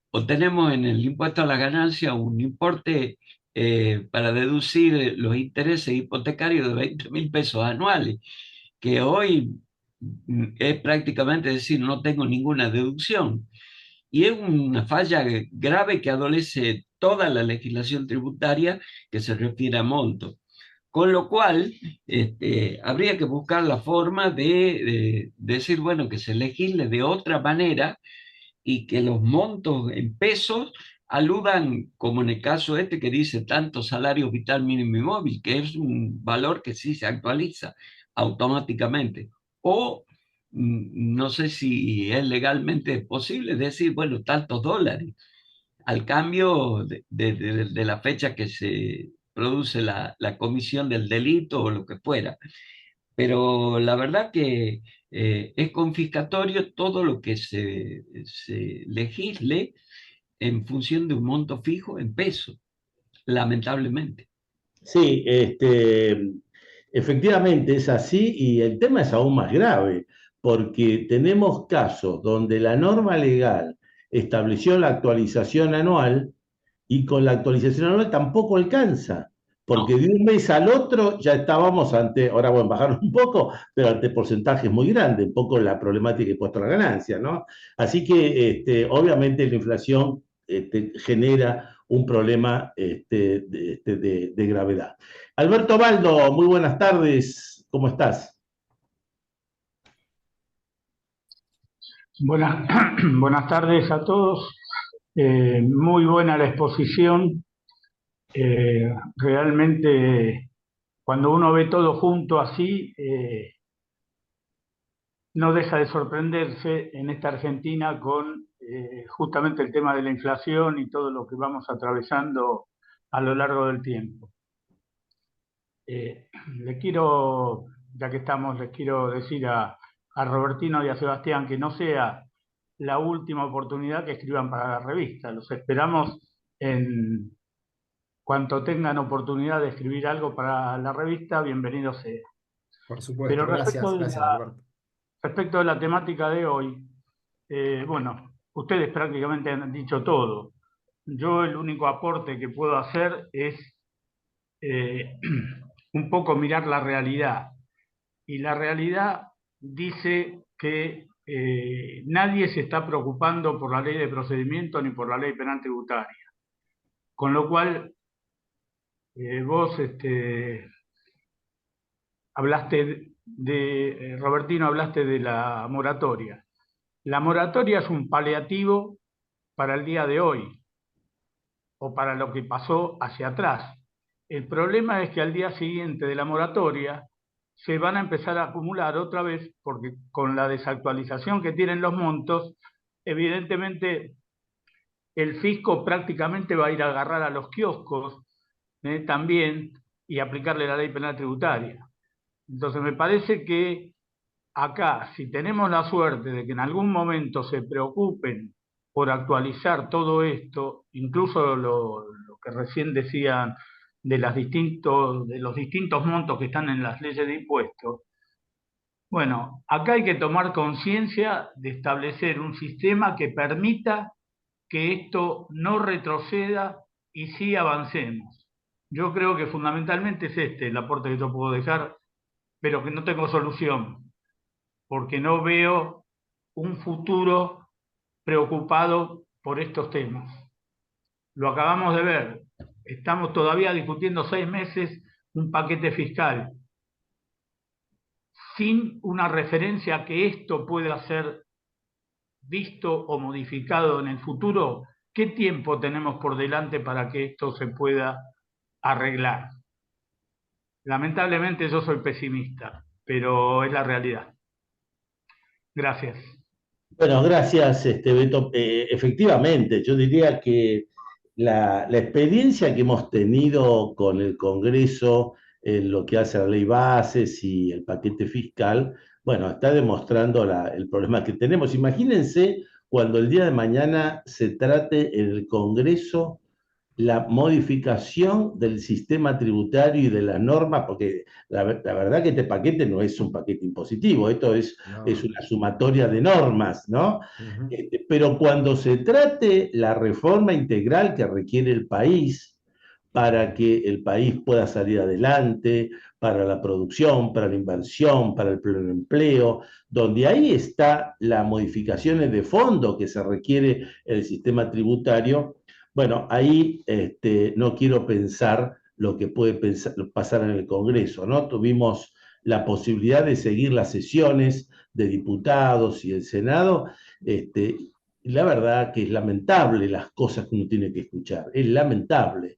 O tenemos en el impuesto a la ganancia un importe para deducir los intereses hipotecarios de 20.000 pesos anuales, que hoy es prácticamente decir, no tengo ninguna deducción. Y es una falla grave que adolece toda la legislación tributaria que se refiere a monto. Con lo cual, habría que buscar la forma de decir, bueno, que se legisle de otra manera y que los montos en pesos aludan, como en el caso que dice tanto salario vital mínimo y móvil, que es un valor que sí se actualiza automáticamente. O no sé si es legalmente posible decir, bueno, tantos dólares, al cambio de la fecha que se produce la comisión del delito o lo que fuera. Pero la verdad que es confiscatorio todo lo que se legisle en función de un monto fijo en peso, lamentablemente. Sí, efectivamente es así y el tema es aún más grave porque tenemos casos donde la norma legal estableció la actualización anual y con la actualización anual tampoco alcanza, porque de un mes al otro ya estábamos ante, ahora bueno, bajaron un poco, pero ante porcentajes muy grandes, un poco la problemática impuesto a la ganancia, ¿no? Así que obviamente la inflación genera un problema de gravedad. Alberto Baldo, muy buenas tardes, ¿cómo estás? Buenas tardes a todos. Muy buena la exposición. Realmente, cuando uno ve todo junto así, no deja de sorprenderse en esta Argentina con justamente el tema de la inflación y todo lo que vamos atravesando a lo largo del tiempo. Ya que estamos, les quiero decir a Robertino y a Sebastián que no sea la última oportunidad que escriban para la revista. Los esperamos en cuanto tengan oportunidad de escribir algo para la revista, bienvenido sea. Por supuesto, Pero gracias, Alberto. respecto de la temática de hoy, bueno, ustedes prácticamente han dicho todo. Yo el único aporte que puedo hacer es un poco mirar la realidad. Y la realidad dice que nadie se está preocupando por la ley de procedimiento ni por la ley penal tributaria. Con lo cual, vos hablaste Robertino, hablaste de la moratoria. La moratoria es un paliativo para el día de hoy, o para lo que pasó hacia atrás. El problema es que al día siguiente de la moratoria se van a empezar a acumular otra vez, porque con la desactualización que tienen los montos, evidentemente el fisco prácticamente va a ir a agarrar a los kioscos también y aplicarle la ley penal tributaria. Entonces me parece que acá, si tenemos la suerte de que en algún momento se preocupen por actualizar todo esto, incluso lo que recién decían de los distintos montos que están en las leyes de impuestos, bueno, acá hay que tomar conciencia de establecer un sistema que permita que esto no retroceda y sí avancemos. Yo creo que fundamentalmente es el aporte que yo puedo dejar, pero que no tengo solución, porque no veo un futuro preocupado por estos temas. Lo acabamos de ver, estamos todavía discutiendo 6 meses un paquete fiscal, sin una referencia a que esto pueda ser visto o modificado en el futuro. ¿Qué tiempo tenemos por delante para que esto se pueda arreglar? Lamentablemente yo soy pesimista, pero es la realidad. Gracias. Bueno, gracias, Beto. Efectivamente, yo diría que la experiencia que hemos tenido con el Congreso en lo que hace a la ley bases y el paquete fiscal, bueno, está demostrando el problema que tenemos. Imagínense cuando el día de mañana se trate en el Congreso la modificación del sistema tributario y de las normas, porque la verdad que este paquete no es un paquete impositivo, esto es una sumatoria de normas, ¿no? Pero cuando se trate la reforma integral que requiere el país para que el país pueda salir adelante, para la producción, para la inversión, para el pleno empleo, donde ahí está las modificaciones de fondo que se requiere en el sistema tributario. Bueno, ahí no quiero pensar lo que puede pasar en el Congreso, ¿no? Tuvimos la posibilidad de seguir las sesiones de diputados y el Senado, la verdad que es lamentable las cosas que uno tiene que escuchar, es lamentable.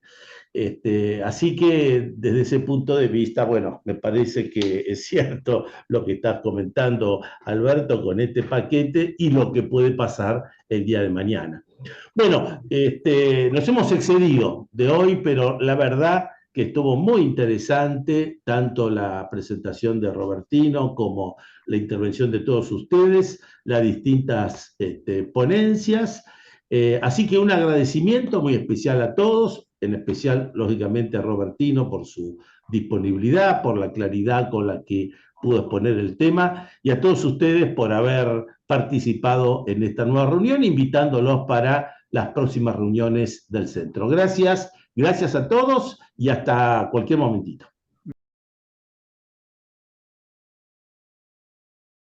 Así que desde ese punto de vista, bueno, me parece que es cierto lo que estás comentando, Alberto, con este paquete y lo que puede pasar el día de mañana. Bueno, nos hemos excedido de hoy, pero la verdad que estuvo muy interesante, tanto la presentación de Robertino como la intervención de todos ustedes, las distintas ponencias. Así que un agradecimiento muy especial a todos, en especial, lógicamente, a Robertino por su disponibilidad, por la claridad con la que pudo exponer el tema, y a todos ustedes por haber participado en esta nueva reunión, invitándolos para las próximas reuniones del centro. Gracias a todos y hasta cualquier momentito.